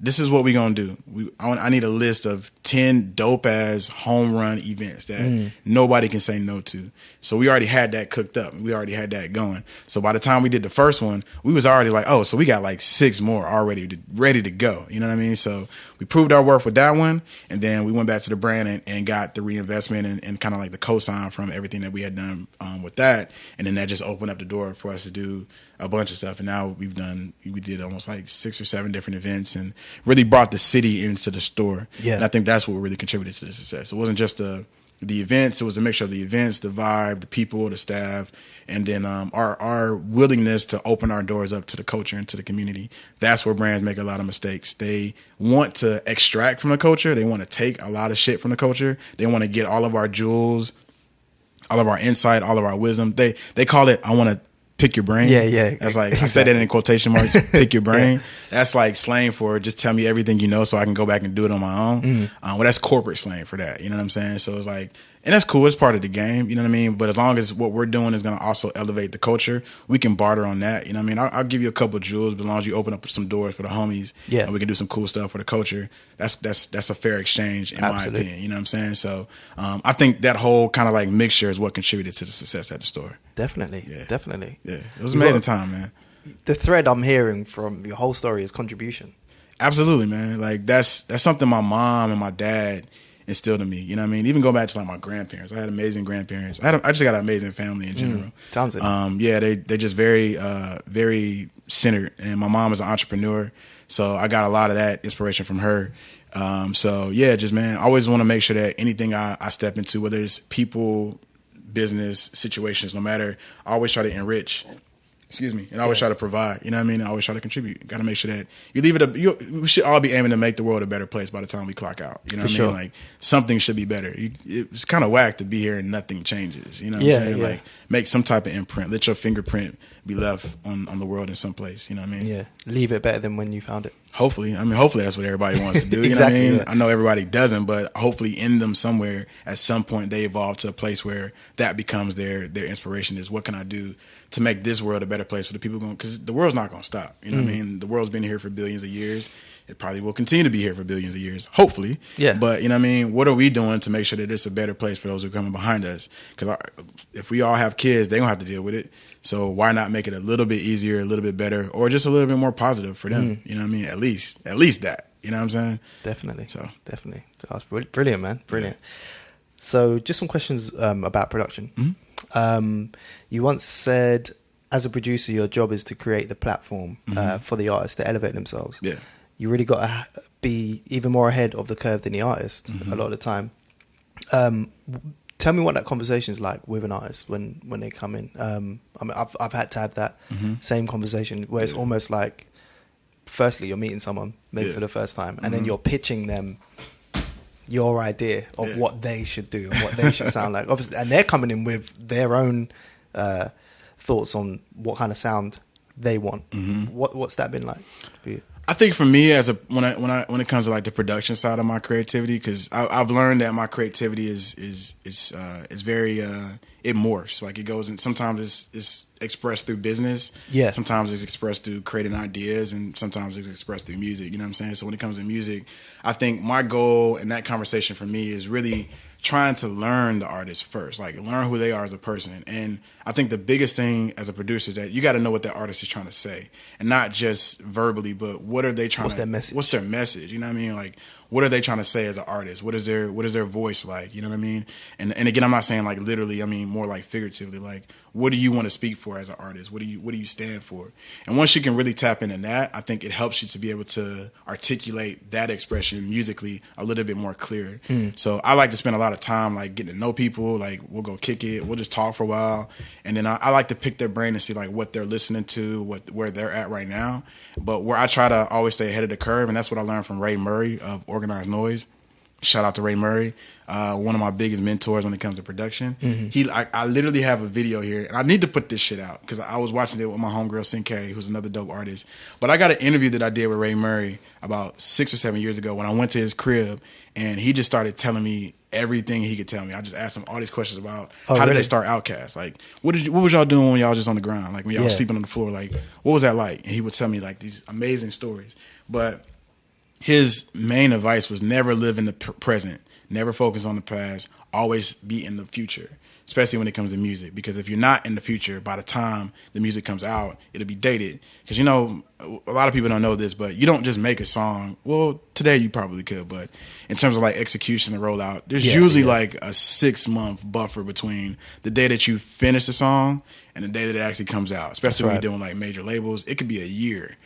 this is what we gonna do. I need a list of 10 dope ass home run events that nobody can say no to. So we already had that cooked up. We already had that going. So by the time we did the first one, we was already like, oh, so we got like 6 more already ready to go. You know what I mean? So we proved our worth with that one, and then we went back to the brand and got the reinvestment and kind of like the cosign from everything that we had done with that, and then that just opened up the door for us to do a bunch of stuff. And now we did almost like 6 or 7 different events and really brought the city into the store. Yeah. And I think that's what really contributed to the success. It wasn't just the events, it was a mixture of the events, the vibe, the people, the staff, and then our willingness to open our doors up to the culture and to the community. That's where brands make a lot of mistakes. They want to extract from the culture. They want to take a lot of shit from the culture. They want to get all of our jewels, all of our insight, all of our wisdom. They call it, I want to pick your brain. Yeah. That's like, I said that in quotation marks, pick your brain. That's like slang for just tell me everything you know so I can go back and do it on my own. Well, that's corporate slang for that. You know what I'm saying? So it's like, and that's cool. It's part of the game. You know what I mean? But as long as what we're doing is going to also elevate the culture, we can barter on that. You know what I mean? I'll give you a couple of jewels, but as long as you open up some doors for the homies, and we can do some cool stuff for the culture, that's a fair exchange in my opinion. You know what I'm saying? So I think that whole kind of like mixture is what contributed to the success at the store.
Definitely.
Yeah. It was an amazing time, man.
The thread I'm hearing from your whole story is contribution.
Absolutely, man. Like that's something my mom and my dad instilled in me. You know what I mean? Even go back to like my grandparents. I had amazing grandparents. I just got an amazing family in general.
Sounds it.
Yeah, they just very very centered. And my mom is an entrepreneur, so I got a lot of that inspiration from her. So yeah, just man, I always want to make sure that anything I step into, whether it's people, business, situations, no matter, I always try to enrich. And I always try to provide. You know what I mean? I always try to contribute. Got to make sure that you leave it. We should all be aiming to make the world a better place by the time we clock out. You know what I mean? Like something should be better. It's kind of whack to be here and nothing changes. You know what I'm saying? Like make some type of imprint. Let your fingerprint be left on the world in some place. You know what I mean?
Yeah. Leave it better than when you found it.
Hopefully that's what everybody wants to do. You
Exactly,
know what I mean? I know everybody doesn't, but hopefully in them somewhere at some point they evolve to a place where that becomes their inspiration is what can I do to make this world a better place for the people going, because the world's not going to stop. You know what I mean? The world's been here for billions of years. It probably will continue to be here for billions of years, hopefully. Yeah. But, you know what I mean? What are we doing to make sure that it's a better place for those who are coming behind us? Because if we all have kids, they're going to have to deal with it. So why not make it a little bit easier, a little bit better, or just a little bit more positive for them? You know what I mean? At least that. You know what I'm saying?
Definitely. Definitely. That's brilliant, man. Brilliant. Yeah. So just some questions about production. You once said, as a producer, your job is to create the platform for the artist to elevate themselves. Yeah. You really got to be even more ahead of the curve than the artist a lot of the time. Tell me what that conversation is like with an artist when they come in. I mean, I've had to have that same conversation where it's almost like, firstly, you're meeting someone maybe for the first time, and then you're pitching them your idea of what they should do and what they should sound like. Obviously, and they're coming in with their own thoughts on what kind of sound they want. What's that been like for you?
I think for me, when it comes to like the production side of my creativity, because I've learned that my creativity is very it morphs. Like it goes, and sometimes it's expressed through business. Yeah. Sometimes it's expressed through creating ideas, and sometimes it's expressed through music. You know what I'm saying? So when it comes to music, I think my goal in that conversation for me is really trying to learn the artist first, like learn who they are as a person. And I think the biggest thing as a producer is that you got to know what that artist is trying to say, and not just verbally, but what are they trying
What's their message?
What's their message? You know what I mean? Like, what are they trying to say as an artist? What is their voice like? You know what I mean? And again, I'm not saying like literally, I mean more like figuratively, like what do you want to speak for as an artist? What do you stand for? And once you can really tap into that, I think it helps you to be able to articulate that expression musically a little bit more clear. So I like to spend a lot of time like getting to know people. Like we'll go kick it, we'll just talk for a while, and then I like to pick their brain and see like what they're listening to, where they're at right now. But where I try to always stay ahead of the curve, and that's what I learned from Ray Murray of Organized Noise. shout out to Ray Murray, one of my biggest mentors when it comes to production. I literally have a video here, and I need to put this shit out because I was watching it with my homegirl Sinkay, who's another dope artist. But I got an interview that I did with Ray Murray about 6 or 7 years ago when I went to his crib, and he just started telling me everything he could tell me. I just asked him all these questions about how did they start OutKast? Like, what was y'all doing when y'all was just on the ground? Like, when y'all was sleeping on the floor? Like, what was that like? And he would tell me like these amazing stories. But his main advice was never live in the present, never focus on the past, always be in the future, especially when it comes to music. Because if you're not in the future, by the time the music comes out, it'll be dated. Because, you know, a lot of people don't know this, but you don't just make a song. Well, today you probably could, but in terms of like execution and rollout, there's usually like a 6-month buffer between the day that you finish the song and the day that it actually comes out, especially when you're doing like major labels. It could be a year,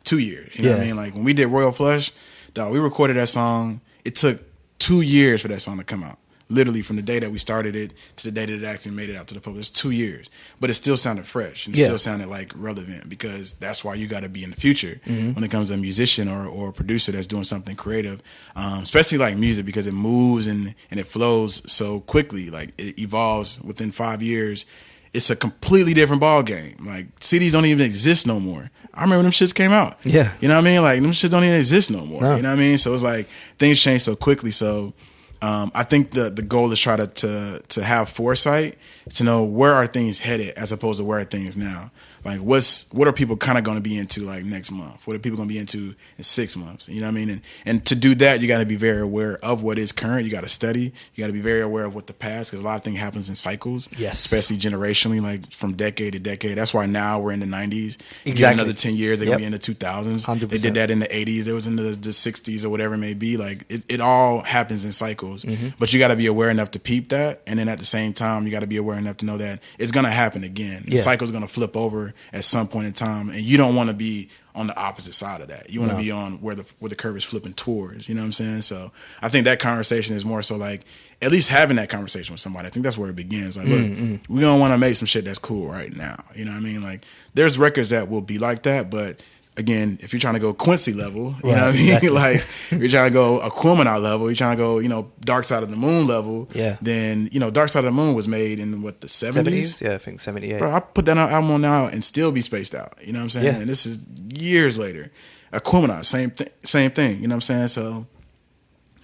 2 years. You know what I mean? Like when we did Royal Flush, dog, we recorded that song. It took 2 years for that song to come out. Literally from the day that we started it to the day that it actually made it out to the public. It's 2 years. But it still sounded fresh and it still sounded like relevant, because that's why you got to be in the future when it comes to a musician or a producer that's doing something creative, especially like music, because it moves and it flows so quickly. Like it evolves within 5 years. It's a completely different ball game. Like CDs don't even exist no more. I remember them shits came out. Yeah. You know what I mean? Like them shits don't even exist no more. No. You know what I mean? So it's like things change so quickly. So I think the goal is try to have foresight, to know where are things headed as opposed to where are things now. Like what are people kind of going to be into like next month? What are people going to be into in 6 months? You know what I mean? And to do that, you got to be very aware of what is current. You got to study. You got to be very aware of what the past, because a lot of things happens in cycles, especially generationally, like from decade to decade. That's why now we're in the 90s. Exactly. Another 10 years, they're going to be in the 2000s. 100%. They did that in the 80s. It was in the 60s or whatever it may be. Like it all happens in cycles. But you got to be aware enough to peep that. And then at the same time, you got to be aware enough to know that it's going to happen again. The cycle's going to flip over at some point in time, and you don't want to be on the opposite side of that. You want to be on where the curve is flipping towards. You know what I'm saying? So I think that conversation is more so like at least having that conversation with somebody. I think that's where it begins. Like, look, we don't want to make some shit that's cool right now. You know what I mean? Like, there's records that will be like that, but again, if you're trying to go Quincy level, you know what I mean? Exactly. Like, if you're trying to go Aquemini level, you're trying to go, you know, Dark Side of the Moon level, then, you know, Dark Side of the Moon was made in, what, the 70s?
Yeah, I think 78.
Bro, I put that album on now and still be spaced out. You know what I'm saying? And this is years later. Aquemini, same thing. You know what I'm saying? So,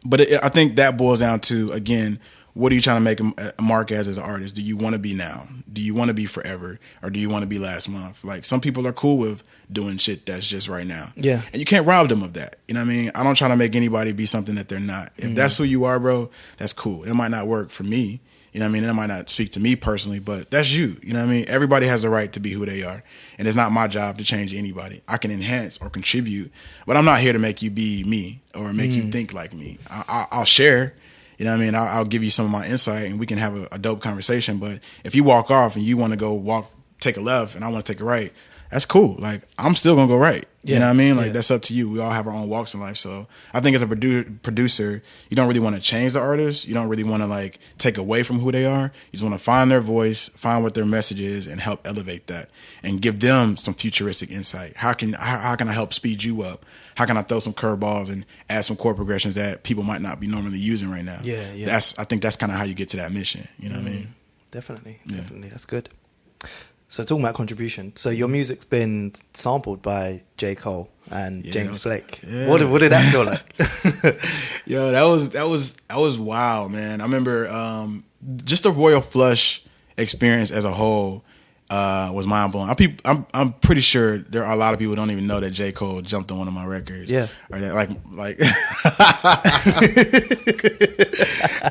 but I think that boils down to, again, what are you trying to make a mark as an artist? Do you want to be now? Do you want to be forever? Or do you want to be last month? Like, some people are cool with doing shit that's just right now. Yeah. And you can't rob them of that. You know what I mean? I don't try to make anybody be something that they're not. If that's who you are, bro, that's cool. It might not work for me. You know what I mean? It might not speak to me personally, but that's you. You know what I mean? Everybody has the right to be who they are. And it's not my job to change anybody. I can enhance or contribute, but I'm not here to make you be me or make you think like me. I'll share. You know what I mean? I'll give you some of my insight and we can have a dope conversation. But if you walk off and you want to go take a left and I want to take a right, that's cool. Like, I'm still going to go right. You know what I mean? Like, that's up to you. We all have our own walks in life. So I think as a producer, you don't really want to change the artist. You don't really want to, like, take away from who they are. You just want to find their voice, find what their message is, and help elevate that and give them some futuristic insight. How can I help speed you up? How can I throw some curveballs and add some chord progressions that people might not be normally using right now? I think that's kind of how you get to that mission. You know what I mean?
Definitely. That's good. So talking about contribution, so your music's been sampled by J. Cole and James Blake. Yeah. What did that feel like?
Yo, that was wild, man. I remember just the Royal Flush experience as a whole was mind blowing. I'm pretty sure there are a lot of people who don't even know that J. Cole jumped on one of my records. Yeah, or that like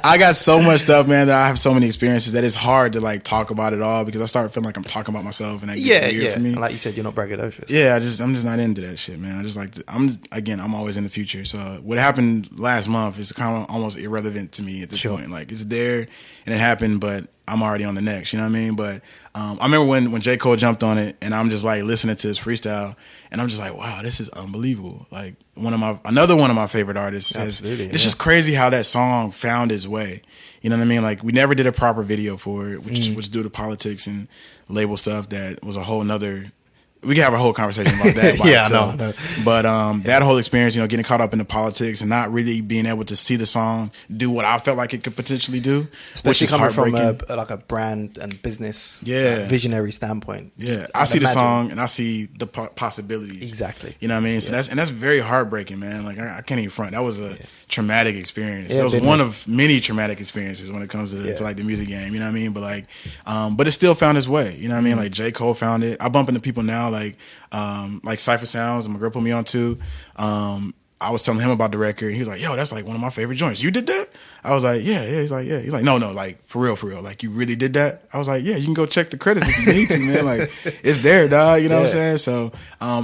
I got so much stuff, man, that I have so many experiences that it's hard to like talk about it all, because I start feeling like I'm talking about myself, and that gets weird for me.
And like you said, you're not braggadocious.
Yeah, I'm just not into that shit, man. I just like I'm always in the future. So what happened last month is kind of almost irrelevant to me at this point. Like, it's there and it happened, but I'm already on the next, you know what I mean? But I remember when J. Cole jumped on it, and I'm just like listening to his freestyle, and I'm just like, wow, this is unbelievable. Like, another one of my favorite artists says, it's just crazy how that song found its way. You know what I mean? Like, we never did a proper video for it, which was due to politics and label stuff that was a whole nother we can have a whole conversation about that by
Yeah,
itself.
I know.
But that whole experience, getting caught up in the politics and not really being able to see the song do what I felt like it could potentially do,
especially
which is
coming from
heartbreaking.
like a brand and business visionary standpoint.
Yeah, I see the song and I see the possibilities.
Exactly.
You know what I mean? So that's very heartbreaking, man. Like I can't even front. That was a traumatic experience.
Yeah,
that was one of many traumatic experiences when it comes to like the music game. You know what I mean? But like, but it still found its way. You know what I mean? Like J. Cole found it. I bump into people now like Cypher Sounds. My girl put me on too. I was telling him about the record. And he was like, "Yo, that's like one of my favorite joints. You did that?" I was like, "Yeah." He's like, "Yeah." He's like, "No, like for real. Like you really did that?" I was like, "Yeah, you can go check the credits if you need to, man. Like it's there, dog. You know what I'm saying?" So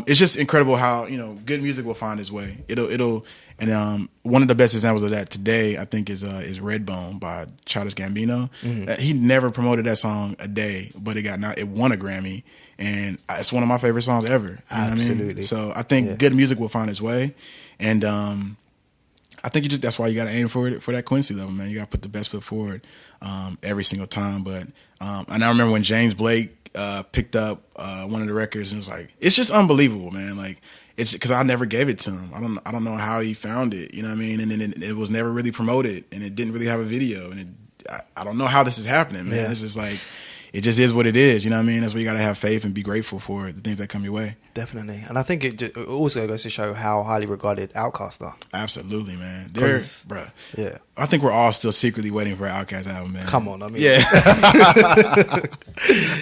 it's just incredible how good music will find its way. It'll. And one of the best examples of that today, I think, is Redbone by Childish Gambino. He never promoted that song a day, but it won a Grammy, and it's one of my favorite songs ever. You know
Absolutely.
what I mean? So I think good music will find its way, and I think that's why you got to aim for that Quincy level, man. You got to put the best foot forward every single time. But and I remember when James Blake picked up one of the records and was like, it's just unbelievable, man. Like. It's because I never gave it to him. I don't know how he found it. You know what I mean? And then it was never really promoted, and it didn't really have a video. And I don't know how this is happening, man. Yeah. It's just like it just is what it is. You know what I mean? That's why you got to have faith and be grateful for the things that come your way.
Definitely, and I think it also goes to show how highly regarded OutKast are.
Absolutely, man. Bruh.
Yeah.
I think we're all still secretly waiting for an OutKast album, man.
Come on, I mean,
yeah.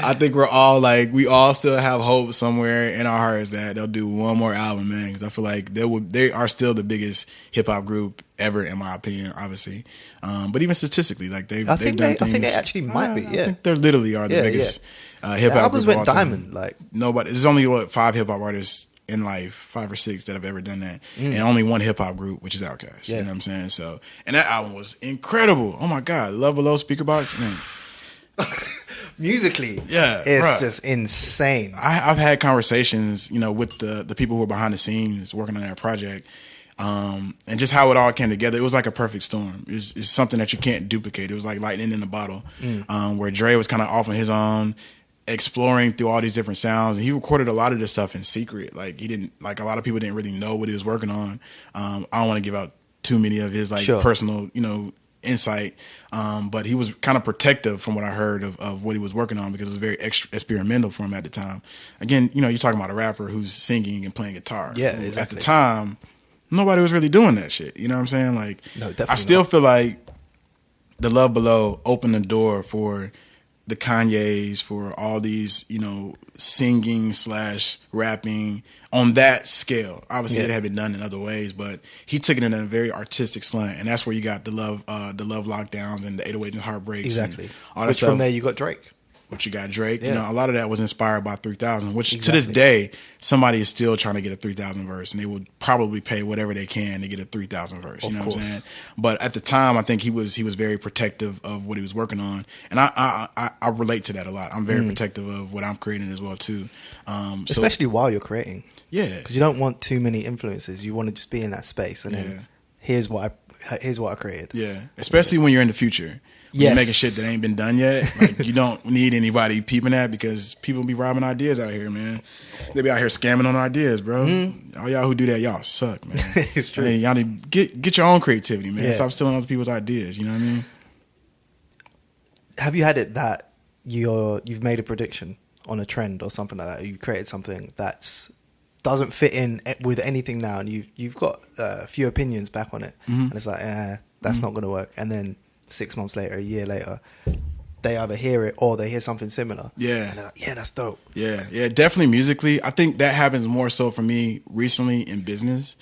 I think we're all we all still have hope somewhere in our hearts that they'll do one more album, man. Because I feel like they are still the biggest hip hop group ever, in my opinion, obviously. But even statistically, like they've done things.
I think they actually might be. Yeah,
I think they literally are the biggest hip hop group of all time.
diamond. Like
nobody. There's only 5 hip hop artists in life, 5 or 6 that have ever done that, and only one hip hop group, which is OutKast. You know what I'm saying? So, and that album was incredible. Oh my God, Love Below, Speaker Box, man.
Musically,
it's
just insane.
I've had conversations, with the people who are behind the scenes working on that project, and just how it all came together. It was like a perfect storm. It's something that you can't duplicate. It was like lightning in a bottle, where Dre was kind of off on his own, exploring through all these different sounds, and he recorded a lot of this stuff in secret. Like he didn't, a lot of people didn't really know what he was working on. I don't want to give out too many of his personal, insight, but he was kind of protective from what I heard of what he was working on, because it was very experimental for him at the time. Again, you're talking about a rapper who's singing and playing guitar.
Yeah, exactly.
At the time, nobody was really doing that shit. You know what I'm saying? Like,
no, definitely
I still feel like the Love Below opened the door for the Kanyes, for all these, singing / rapping on that scale. Obviously, it had been done in other ways, but he took it in a very artistic slant, and that's where you got the love lockdowns and the 808s and heartbreaks.
Exactly.
And all that
Which
stuff.
From there you got Drake.
Which you got Drake.
Yeah.
A lot of that was inspired by 3000, which to this day, somebody is still trying to get a 3000 verse, and they would probably pay whatever they can to get a 3000 verse. You know what I'm saying? But at the time, I think he was very protective of what he was working on, and I relate to that a lot. I'm very protective of what I'm creating as well too.
Especially while you're creating.
Yeah.
Because you don't want too many influences. You want to just be in that space, and then here's what I created.
Yeah. Especially when you're in the future. You're making shit that ain't been done yet. Like, you don't need anybody peeping that, because people be robbing ideas out here, man. They be out here scamming on ideas, bro. All y'all who do that, y'all suck, man.
It's true.
Y'all need get your own creativity, man. Stop stealing other people's ideas. You know what I mean?
Have you had it that you've made a prediction on a trend or something like that? You created something that doesn't fit in with anything now, and you've got a few opinions back on it, and it's like, that's not going to work, and then 6 months later, a year later, they either hear it or they hear something similar.
Yeah.
And they're like, that's dope.
Yeah, definitely musically. I think that happens more so for me recently in business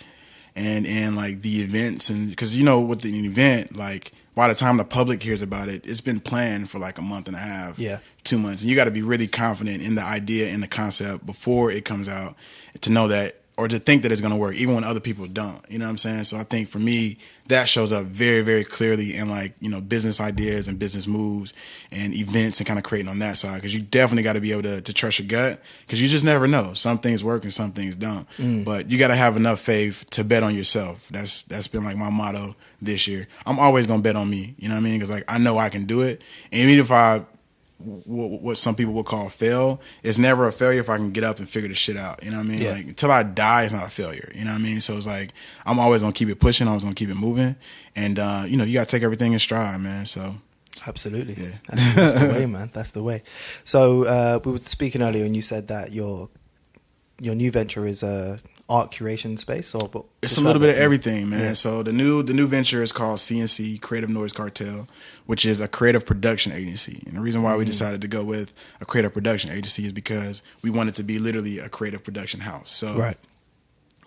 and the events. And because, with the event, by the time the public hears about it, it's been planned for a month and a half, 2 months. And you got to be really confident in the idea and the concept before it comes out to know that, or to think that it's going to work, even when other people don't. You know what I'm saying? So I think for me, that shows up very, very clearly in business ideas and business moves and events, and kind of creating on that side. Because you definitely got to be able to trust your gut, because you just never know. Some things work and some things don't. But you got to have enough faith to bet on yourself. That's been my motto this year. I'm always going to bet on me. You know what I mean? Because I know I can do it. And even if I what some people would call fail. It's never a failure if I can get up and figure the shit out. You know what I mean?
Yeah.
Like until I die, it's not a failure. You know what I mean? So it's like I'm always gonna keep it pushing. I'm always gonna keep it moving. And you gotta take everything in stride, man. So.
Absolutely.
Yeah.
That's the way, man. That's the way. So we were speaking earlier, and you said that your new venture is a art curation space, or
it's a little bit of everything, man.
Yeah.
So the new venture is called CNC, Creative Noise Cartel, which is a creative production agency. And the reason why we decided to go with a creative production agency is because we wanted to be literally a creative production house. So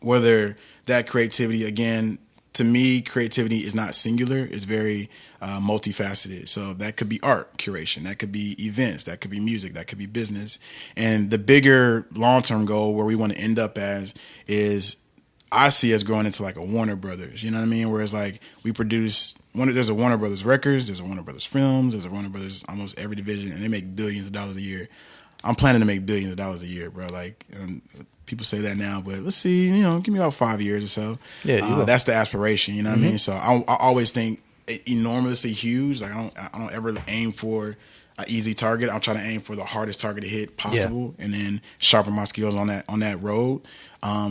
whether that creativity, again, to me, creativity is not singular. It's very multifaceted. So that could be art curation. That could be events. That could be music. That could be business. And the bigger long-term goal where we want to end up as is I see us growing into like a Warner Brothers. You know what I mean? Whereas like we produce there's a Warner Brothers Records, there's a Warner Brothers Films, there's a Warner Brothers almost every division, and they make billions of dollars a year. I'm planning to make billions of dollars a year, bro. Like, people say that now, but let's see, give me about 5 years or so.
Yeah,
that's the aspiration, you know what I mean? So I always think enormously huge. Like I don't ever aim for an easy target. I'm trying to aim for the hardest target to hit possible, and then sharpen my skills on that road.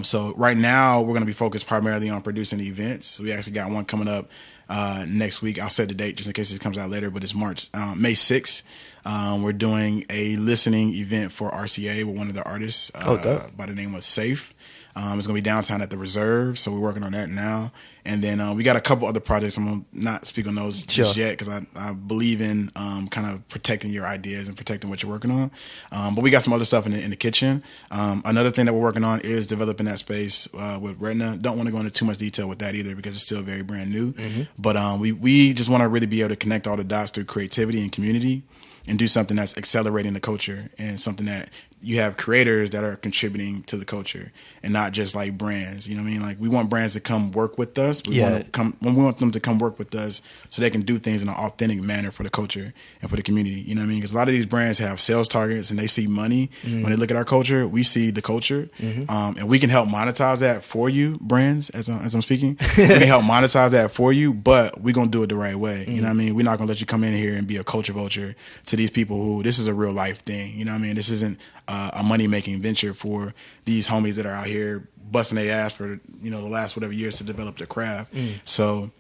So right now we're going to be focused primarily on producing events. We actually got one coming up next week. I'll set the date just in case it comes out later, but it's May 6th. We're doing a listening event for RCA with one of the artists by the name of Safe. It's going to be downtown at the Reserve, so we're working on that now. And then we got a couple other projects. I'm going to not speak on those just yet because I believe in kind of protecting your ideas and protecting what you're working on. But we got some other stuff in the kitchen. Another thing that we're working on is developing that space with Retina. Don't want to go into too much detail with that either because it's still very brand new. But we just want to really be able to connect all the dots through creativity and community and do something that's accelerating the culture and something that you have creators that are contributing to the culture and not just like brands. You know what I mean? Like we want brands to come work with us. We want them to come work with us so they can do things in an authentic manner for the culture and for the community. You know what I mean? Because a lot of these brands have sales targets and they see money. When they look at our culture, we see the culture. And we can help monetize that for you, brands, as I'm speaking. We can help monetize that for you, but we're going to do it the right way. You know what I mean? We're not going to let you come in here and be a culture vulture to these people who this is a real life thing. You know what I mean? This isn't a money-making venture for these homies that are out here busting their ass for the last whatever years to develop their craft. So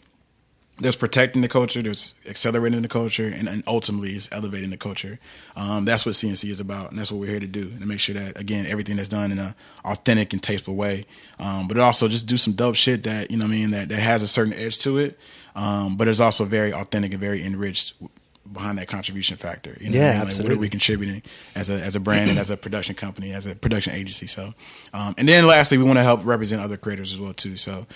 there's protecting the culture, there's accelerating the culture, and ultimately it's elevating the culture. That's what CNC is about, and that's what we're here to do, to make sure that, again, everything is done in an authentic and tasteful way. But also just do some dope shit that, that has a certain edge to it, but it's also very authentic and very enriched behind that contribution factor. You know what I mean? Like, what are we contributing as a brand and as a production company, as a production agency? So, and then lastly, we want to help represent other creators as well too. So,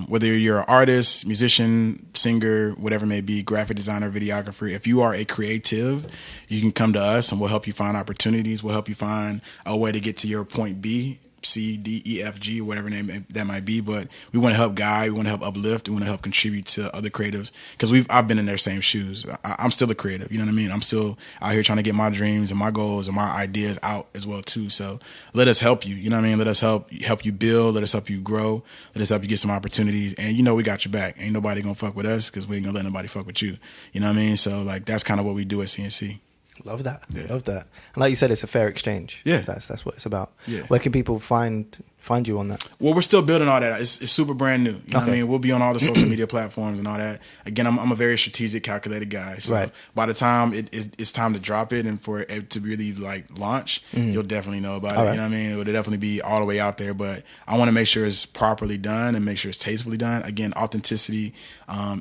whether you're an artist, musician, singer, whatever it may be, graphic designer, videographer, if you are a creative, you can come to us and we'll help you find opportunities. We'll help you find a way to get to your point B, C, D, E, F, G, whatever name that might be. But we want to help guide, we want to help uplift, we want to help contribute to other creatives because I've been in their same shoes. I'm still a creative, you know what I mean? I'm still out here trying to get my dreams and my goals and my ideas out as well too. So let us help you, you know what I mean? Let us help you build, let us help you grow, let us help you get some opportunities, and we got your back. Ain't nobody gonna fuck with us because we ain't gonna let nobody fuck with you. You know what I mean? So like that's kind of what we do at CNC.
Love that. Love that. And like you said, it's a fair exchange.
Yeah.
That's what it's about.
Yeah.
Where can people find you on that?
Well, we're still building all that. It's super brand new. You know what I mean? We'll be on all the social media platforms and all that. Again, I'm a very strategic, calculated guy. So by the time it's time to drop it and for it to really like launch, you'll definitely know about it. Right. You know what I mean? It'll definitely be all the way out there. But I want to make sure it's properly done and make sure it's tastefully done. Again, authenticity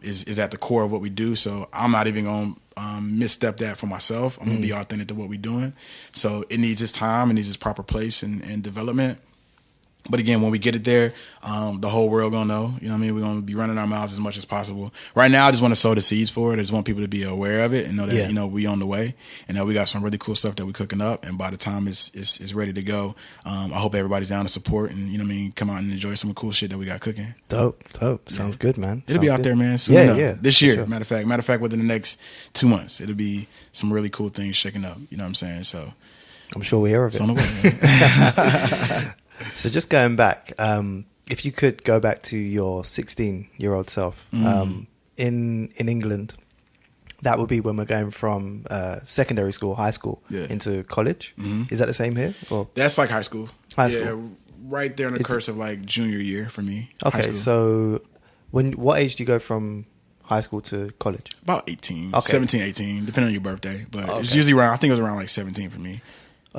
is at the core of what we do. So I'm not even going to misstep that for myself. I'm going to be authentic to what we're doing. So it needs its time, it needs its proper place and development. But again, when we get it there, the whole world gonna know. You know what I mean? We're gonna be running our mouths as much as possible. Right now, I just want to sow the seeds for it. I just want people to be aware of it and know that we on the way, and that we got some really cool stuff that we're cooking up. And by the time it's ready to go, I hope everybody's down to support and come out and enjoy some cool shit that we got cooking.
Dope. Sounds good, man.
It'll be out there, man. Soon enough. This year. Sure. Matter of fact, within the next 2 months, it'll be some really cool things shaking up. You know what I'm saying? So
I'm sure we hear of it.
It's on the way, man.
So just going back, if you could go back to your 16-year-old self in England, that would be when we're going from secondary school, high school, into college. Is that the same here? Or?
That's like high school.
High school.
Right there in the curse of like junior year for me.
Okay, so what age do you go from high school to college?
About 18, 17, 18, depending on your birthday. But it's usually around, I think it was around like 17 for me.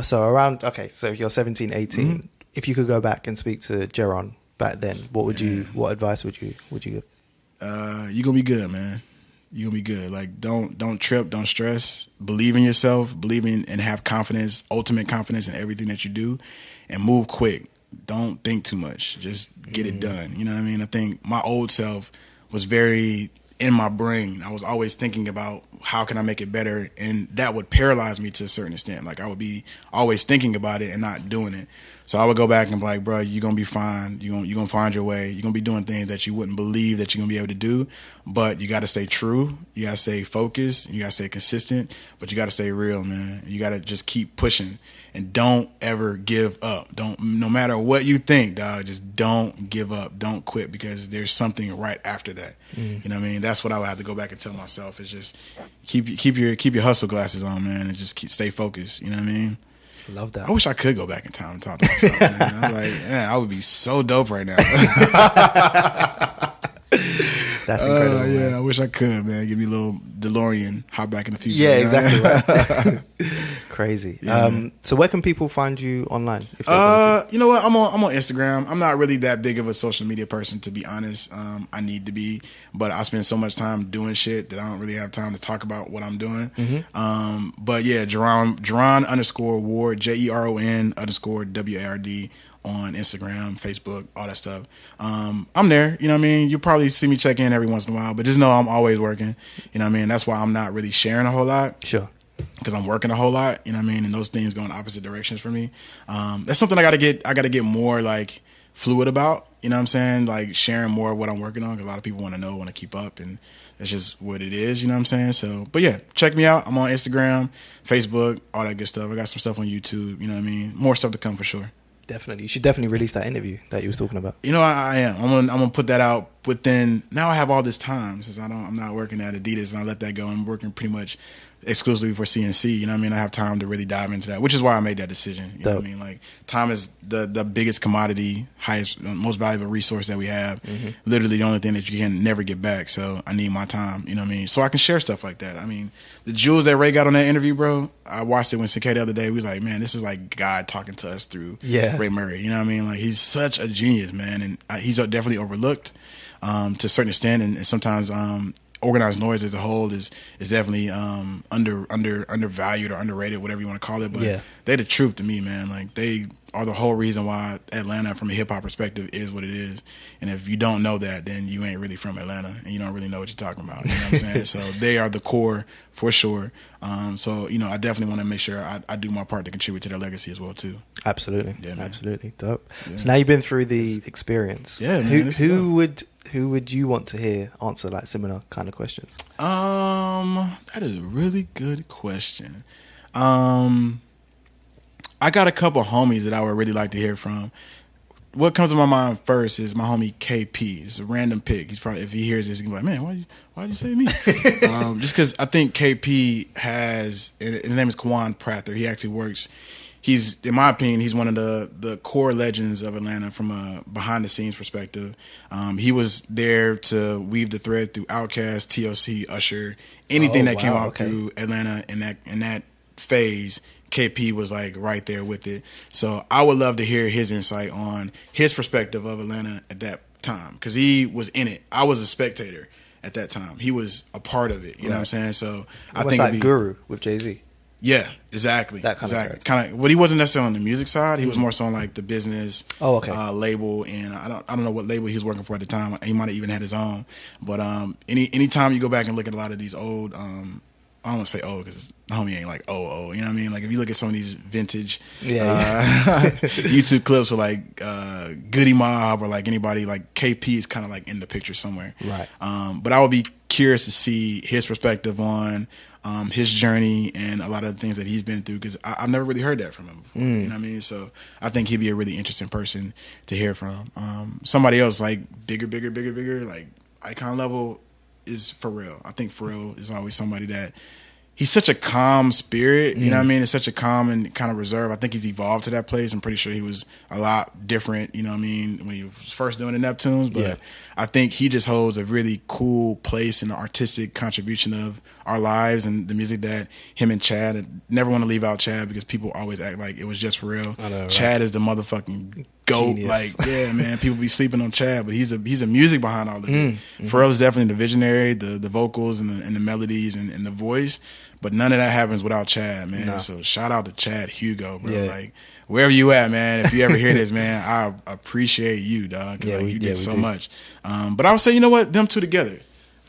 So if you're 17, 18, if you could go back and speak to Jeron back then, what advice would you give?
You're gonna be good, man. You're gonna be good. Like don't trip, don't stress. Believe in yourself, believe in and have confidence, ultimate confidence in everything that you do, and move quick. Don't think too much. Just get it done. You know what I mean? I think my old self was very in my brain. I was always thinking about how can I make it better, and that would paralyze me to a certain extent. Like I would be always thinking about it and not doing it. So I would go back and be like, bro, you're going to be fine. You're gonna find your way. You're going to be doing things that you wouldn't believe that you're going to be able to do. But you got to stay true. You got to stay focused. You got to stay consistent. But you got to stay real, man. You got to just keep pushing. And don't ever give up. No matter what you think, dog, just don't give up. Don't quit, because there's something right after that. You know what I mean? That's what I would have to go back and tell myself, is just keep your hustle glasses on, man, and just stay focused. You know what I mean?
Love that.
I wish I could go back in time and talk to myself, man. I'm like, man, I would be so dope right now.
That's incredible.
Yeah, I wish I could, man. Give me a little DeLorean, hop back in the future.
Yeah, exactly. Right. Crazy. Yeah, so where can people find you online? If
you know what? I'm on Instagram. I'm not really that big of a social media person, to be honest. I need to be, but I spend so much time doing shit that I don't really have time to talk about what I'm doing. But yeah, Jeron _Ward, JERON _WARD on Instagram, Facebook, all that stuff. I'm there, you know what I mean? You'll probably see me check in every once in a while, but just know I'm always working, you know what I mean? That's why I'm not really sharing a whole lot.
Sure.
Because I'm working a whole lot, you know what I mean? And those things go in opposite directions for me. That's something I gotta get more like fluid about, you know what I'm saying? Like sharing more of what I'm working on, because a lot of people want to know, want to keep up, and that's just what it is, you know what I'm saying? So, but yeah, check me out. I'm on Instagram, Facebook, all that good stuff. I got some stuff on YouTube, you know what I mean? More stuff to come for sure.
Definitely. You should definitely release that interview that you was talking about.
You know, I am. I'm gonna put that out within. Now I have all this time since I'm not working at Adidas, and I let that go. I'm working pretty much exclusively for CNC. You know what I mean? I have time to really dive into that, which is why I made that decision. You know what I mean? Like, time is the biggest commodity, highest, most valuable resource that we have. Literally the only thing that you can never get back. So I need my time, you know what I mean? So I can share stuff like that. I mean, the jewels that Ray got on that interview, bro, I watched it with CK the other day. We was like, man, this is like God talking to us through Ray Murray. You know what I mean? Like, he's such a genius, man. And he's definitely overlooked to a certain extent. And sometimes organized noise as a whole is definitely undervalued or underrated, whatever you want to call it. But they're the truth to me, man. Like, they are the whole reason why Atlanta, from a hip hop perspective, is what it is. And if you don't know that, then you ain't really from Atlanta, and you don't really know what you're talking about. You know what I'm saying? So they are the core for sure. So, you know, I definitely want to make sure I do my part to contribute to their legacy as well too.
Absolutely.
Yeah, man.
Absolutely. Dope. Yeah. So now you've been through the experience.
Yeah, man.
Who would you want to hear answer like similar kind of questions?
That is a really good question. I got a couple homies that I would really like to hear from. What comes to my mind first is my homie KP. It's a random pick. He's probably, if he hears this, he's gonna be like, man, why'd you say me? Just because I think KP has, his name is Kawan Prather. He actually works. He's, in my opinion, he's one of the core legends of Atlanta from a behind the scenes perspective. He was there to weave the thread through OutKast, TLC, Usher, anything that came out through Atlanta in that phase. KP was like right there with it. So I would love to hear his insight on his perspective of Atlanta at that time, because he was in it. I was a spectator at that time. He was a part of it. You know what I'm saying? So I think
like Guru with Jay-Z.
Yeah, exactly.
That
kind of. But he wasn't necessarily on the music side. He was more so on like the business label, and I don't know what label he was working for at the time. He might have even had his own. But anytime you go back and look at a lot of these old, I don't want to say old because homie ain't like you know what I mean? Like, if you look at some of these vintage YouTube clips with like Goody Mob or like anybody, like KP is kind of like in the picture somewhere.
Right.
But I would be curious to see his perspective on his journey and a lot of the things that he's been through, because I've never really heard that from him before. You know what I mean? So I think he'd be a really interesting person to hear from. Somebody else like bigger, like icon level. is Pharrell. I think Pharrell is always somebody that he's such a calm spirit, you know what I mean? It's such a calm and kind of reserved. I think he's evolved to that place. I'm pretty sure he was a lot different, you know what I mean, when he was first doing the Neptunes. But I think he just holds a really cool place in the artistic contribution of our lives and the music that him and Chad, I never want to leave out Chad because people always act like it was just for real.
I know, right?
Chad is the motherfucking GOAT.
Genius.
Like, yeah, man, people be sleeping on Chad, but he's a music behind all of it. Pharrell is definitely the visionary, the vocals and the melodies and the voice. But none of that happens without Chad, man.
No.
So shout out to Chad Hugo, bro.
Yeah.
Like wherever you at, man. If you ever hear this, man, I appreciate you, dog. 'Cause,
Yeah,
like,
we
you
do.
did so much. But I would say, you know what? Them two together,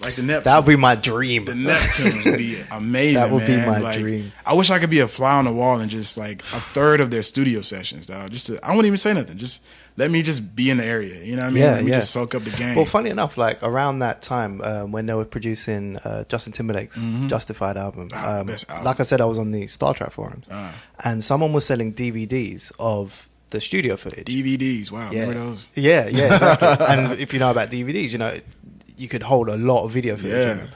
like the Neptunes.
That would be my dream.
The Neptunes would be amazing.
That would be
man.
my
Like,
dream.
I wish I could be a fly on the wall and just like a third of their studio sessions, dog. I wouldn't even say nothing. Just let me just be in the area. You know what I mean?
Yeah,
Let me
yeah.
just soak up the game.
Well, funny enough, like around that time when they were producing Justin Timberlake's Justified album,
best album.
like I said, I was on the Star Trek forums, and someone was selling DVDs of the studio footage.
DVDs, wow,
Yeah.
remember those?
Yeah, exactly. And if you know about DVDs, you know, you could hold a lot of video footage in
Yeah.
them.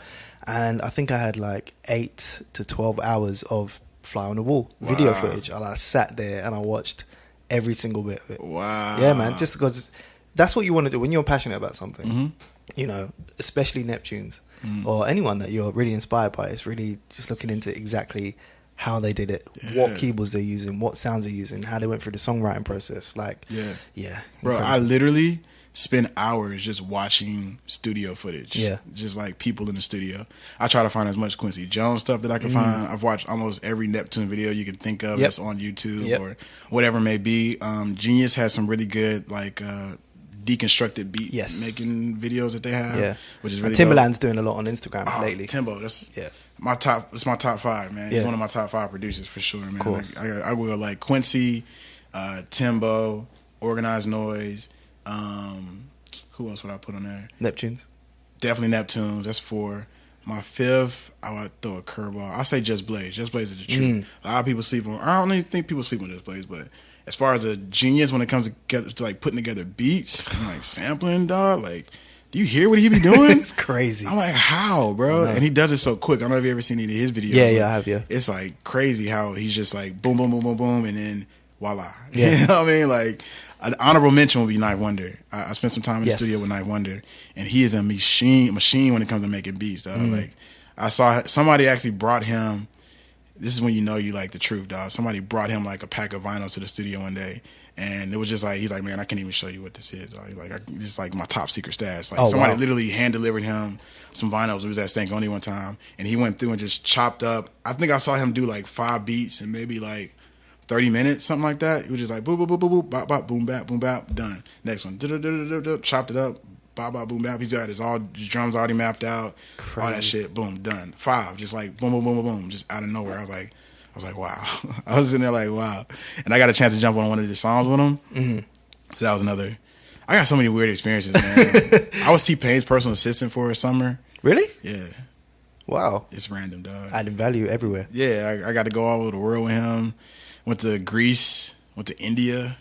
And I think I had like 8 to 12 hours of fly on the wall video
Wow.
footage, and I sat there and I watched every single bit of it.
Wow.
Yeah, man. Just because that's what you want to do when you're passionate about something. You know, especially Neptunes or anyone that you're really inspired by. It's really just looking into exactly how they did it, what keyboards they're using, what sounds they're using, how they went through the songwriting process. Like, yeah,
Bro,
incredible.
I literally spend hours just watching studio footage.
Yeah.
Just like people in the studio. I try to find as much Quincy Jones stuff that I can find. I've watched almost every Neptune video you can think of that's on YouTube or whatever it may be. Genius has some really good like deconstructed beat making videos that they have. Which is really
Timberland's doing a lot on Instagram lately.
Timbo, that's my top. It's my top 5, man. He's one of my top 5 producers for sure, man.
Of course.
Like, I will like Quincy, Timbo, Organized Noise. Who else would I put on there?
Neptunes.
Definitely Neptunes. That's 4. My 5th, I would throw a curveball. I say Just Blaze. Just Blaze is the truth. A lot of people sleep on. I don't even think people sleep on Just Blaze, but as far as a genius when it comes to like putting together beats and like sampling, dog, like, do you hear what he be doing?
It's crazy.
I'm like, how, bro? And he does it so quick. I don't know if you ever seen any of his videos.
Yeah, I have. Yeah,
it's like crazy how he's just like boom, boom, boom, boom, boom, and then voila.
Yeah.
You know what I mean? Like, an honorable mention would be Knife Wonder. I spent some time in the studio with Knife Wonder, and he is a machine when it comes to making beats, dog. Like, I saw somebody actually brought him. This is when you know you like the truth, dog. Somebody brought him like a pack of vinyls to the studio one day, and it was just like, he's like, man, I can't even show you what this is, dog. He's like, this is like my top secret stash. Like, somebody literally hand delivered him some vinyls. It was at Stank-Oni one time, and he went through and just chopped up. I think I saw him do like 5 beats and maybe like 30 minutes, something like that. It was just like boop, boop, boop, boop, boop, bop, bop, boom, bap, done. Next one, chopped it up, bop, bop, boom, bap. He's got his drums already mapped out, all that shit, boom, done. 5, just like boom, boom, boom, boom, boom, just out of nowhere. I was like, wow. I was in there like, wow. And I got a chance to jump on one of the songs with him. So that was another. I got so many weird experiences, man. I was T-Pain's personal assistant for a summer.
Really?
Yeah.
Wow.
It's random, dog.
Adding value everywhere.
Yeah, I got to go all over the world with him. Went to Greece, went to India,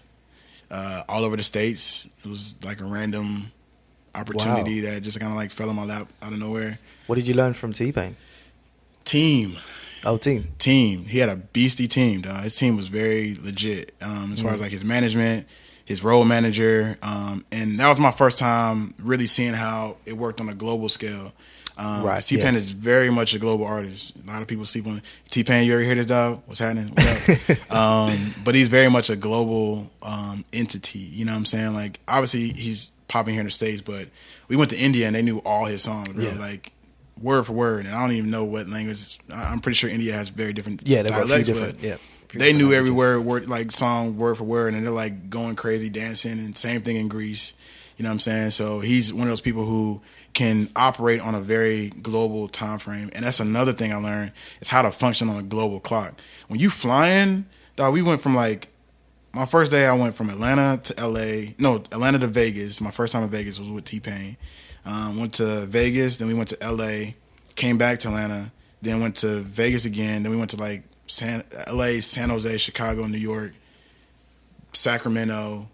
all over the States. It was like a random opportunity that just kind of like fell in my lap out of nowhere.
What did you learn from T-Pain?
Team.
Oh, team.
He had a beastie team, dog. His team was very legit as far as like his management, his road manager. And that was my first time really seeing how it worked on a global scale. T-Pain is very much a global artist. A lot of people sleep on T-Pain. You ever hear this, dog? What's happening? What up? But he's very much a global entity. You know what I'm saying? Like, obviously, he's popping here in the States, but we went to India and they knew all his songs, bro. Like, word for word. And I don't even know what language. I'm pretty sure India has very different dialects, but they knew every word, like song word for word, and they're like going crazy dancing. And same thing in Greece. You know what I'm saying? So he's one of those people who can operate on a very global time frame. And that's another thing I learned is how to function on a global clock. When you flying, dog, we went from like, my first day I went from Atlanta to Vegas. My first time in Vegas was with T-Pain. Went to Vegas, then we went to LA, came back to Atlanta, then went to Vegas again, then we went to like LA, San Jose, Chicago, New York, Sacramento,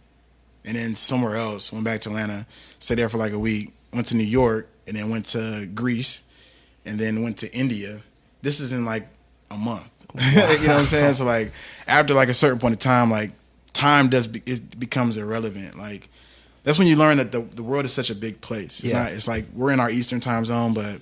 and then somewhere else. Went back to Atlanta, stayed there for like a week, went to New York, and then went to Greece, and then went to India. This is in like a month. You know what I'm saying? So like after like a certain point of time, like time it becomes irrelevant. Like that's when you learn that the world is such a big place. It's like we're in our Eastern time zone, but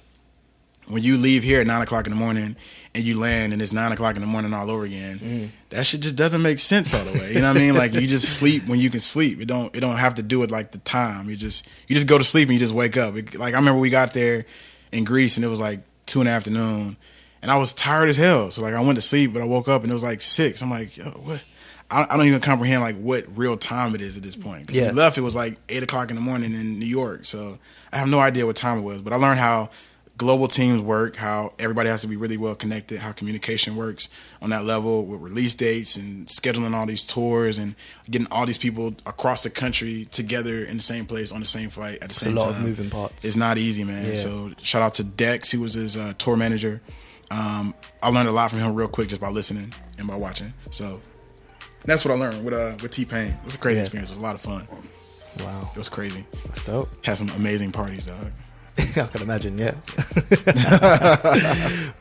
when you leave here at 9 o'clock in the morning and you land and it's 9 o'clock in the morning all over again, that shit just doesn't make sense all the way. You know what I mean? Like you just sleep when you can sleep. It don't have to do it like the time. You just go to sleep and you just wake up. Like I remember we got there in Greece and it was like 2 in the afternoon and I was tired as hell. So like I went to sleep, but I woke up and it was like 6. I'm like, yo, what? I don't even comprehend like what real time it is at this point. Because we left, it was like 8 o'clock in the morning in New York. So I have no idea what time it was, but I learned how global teams work, how everybody has to be really well connected, how communication works on that level with release dates and scheduling all these tours and getting all these people across the country together in the same place on the same flight at the same time.
It's a lot of moving parts.
It's not easy, man. Yeah. So shout out to Dex, who was his tour manager. I learned a lot from him real quick just by listening and by watching. So that's what I learned with T-Pain. It was a crazy experience. It was a lot of fun.
Wow.
It was crazy.
That's dope.
Had some amazing parties, dog.
I can imagine, yeah.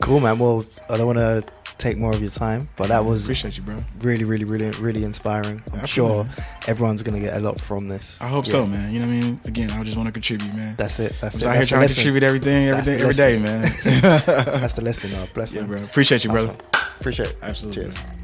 Cool, man. Well, I don't want to take more of your time, but that was
appreciate you, bro.
Really, really, really, really inspiring. I'm sure everyone's going to get a lot from this.
I hope so, man. You know what I mean? Again, I just want to contribute, man.
That's it.
I'm out here trying to contribute everything, every day, man.
That's the lesson. Bless,
yeah,
man.
bro. Appreciate you, brother.
Appreciate it.
Absolutely.
Cheers.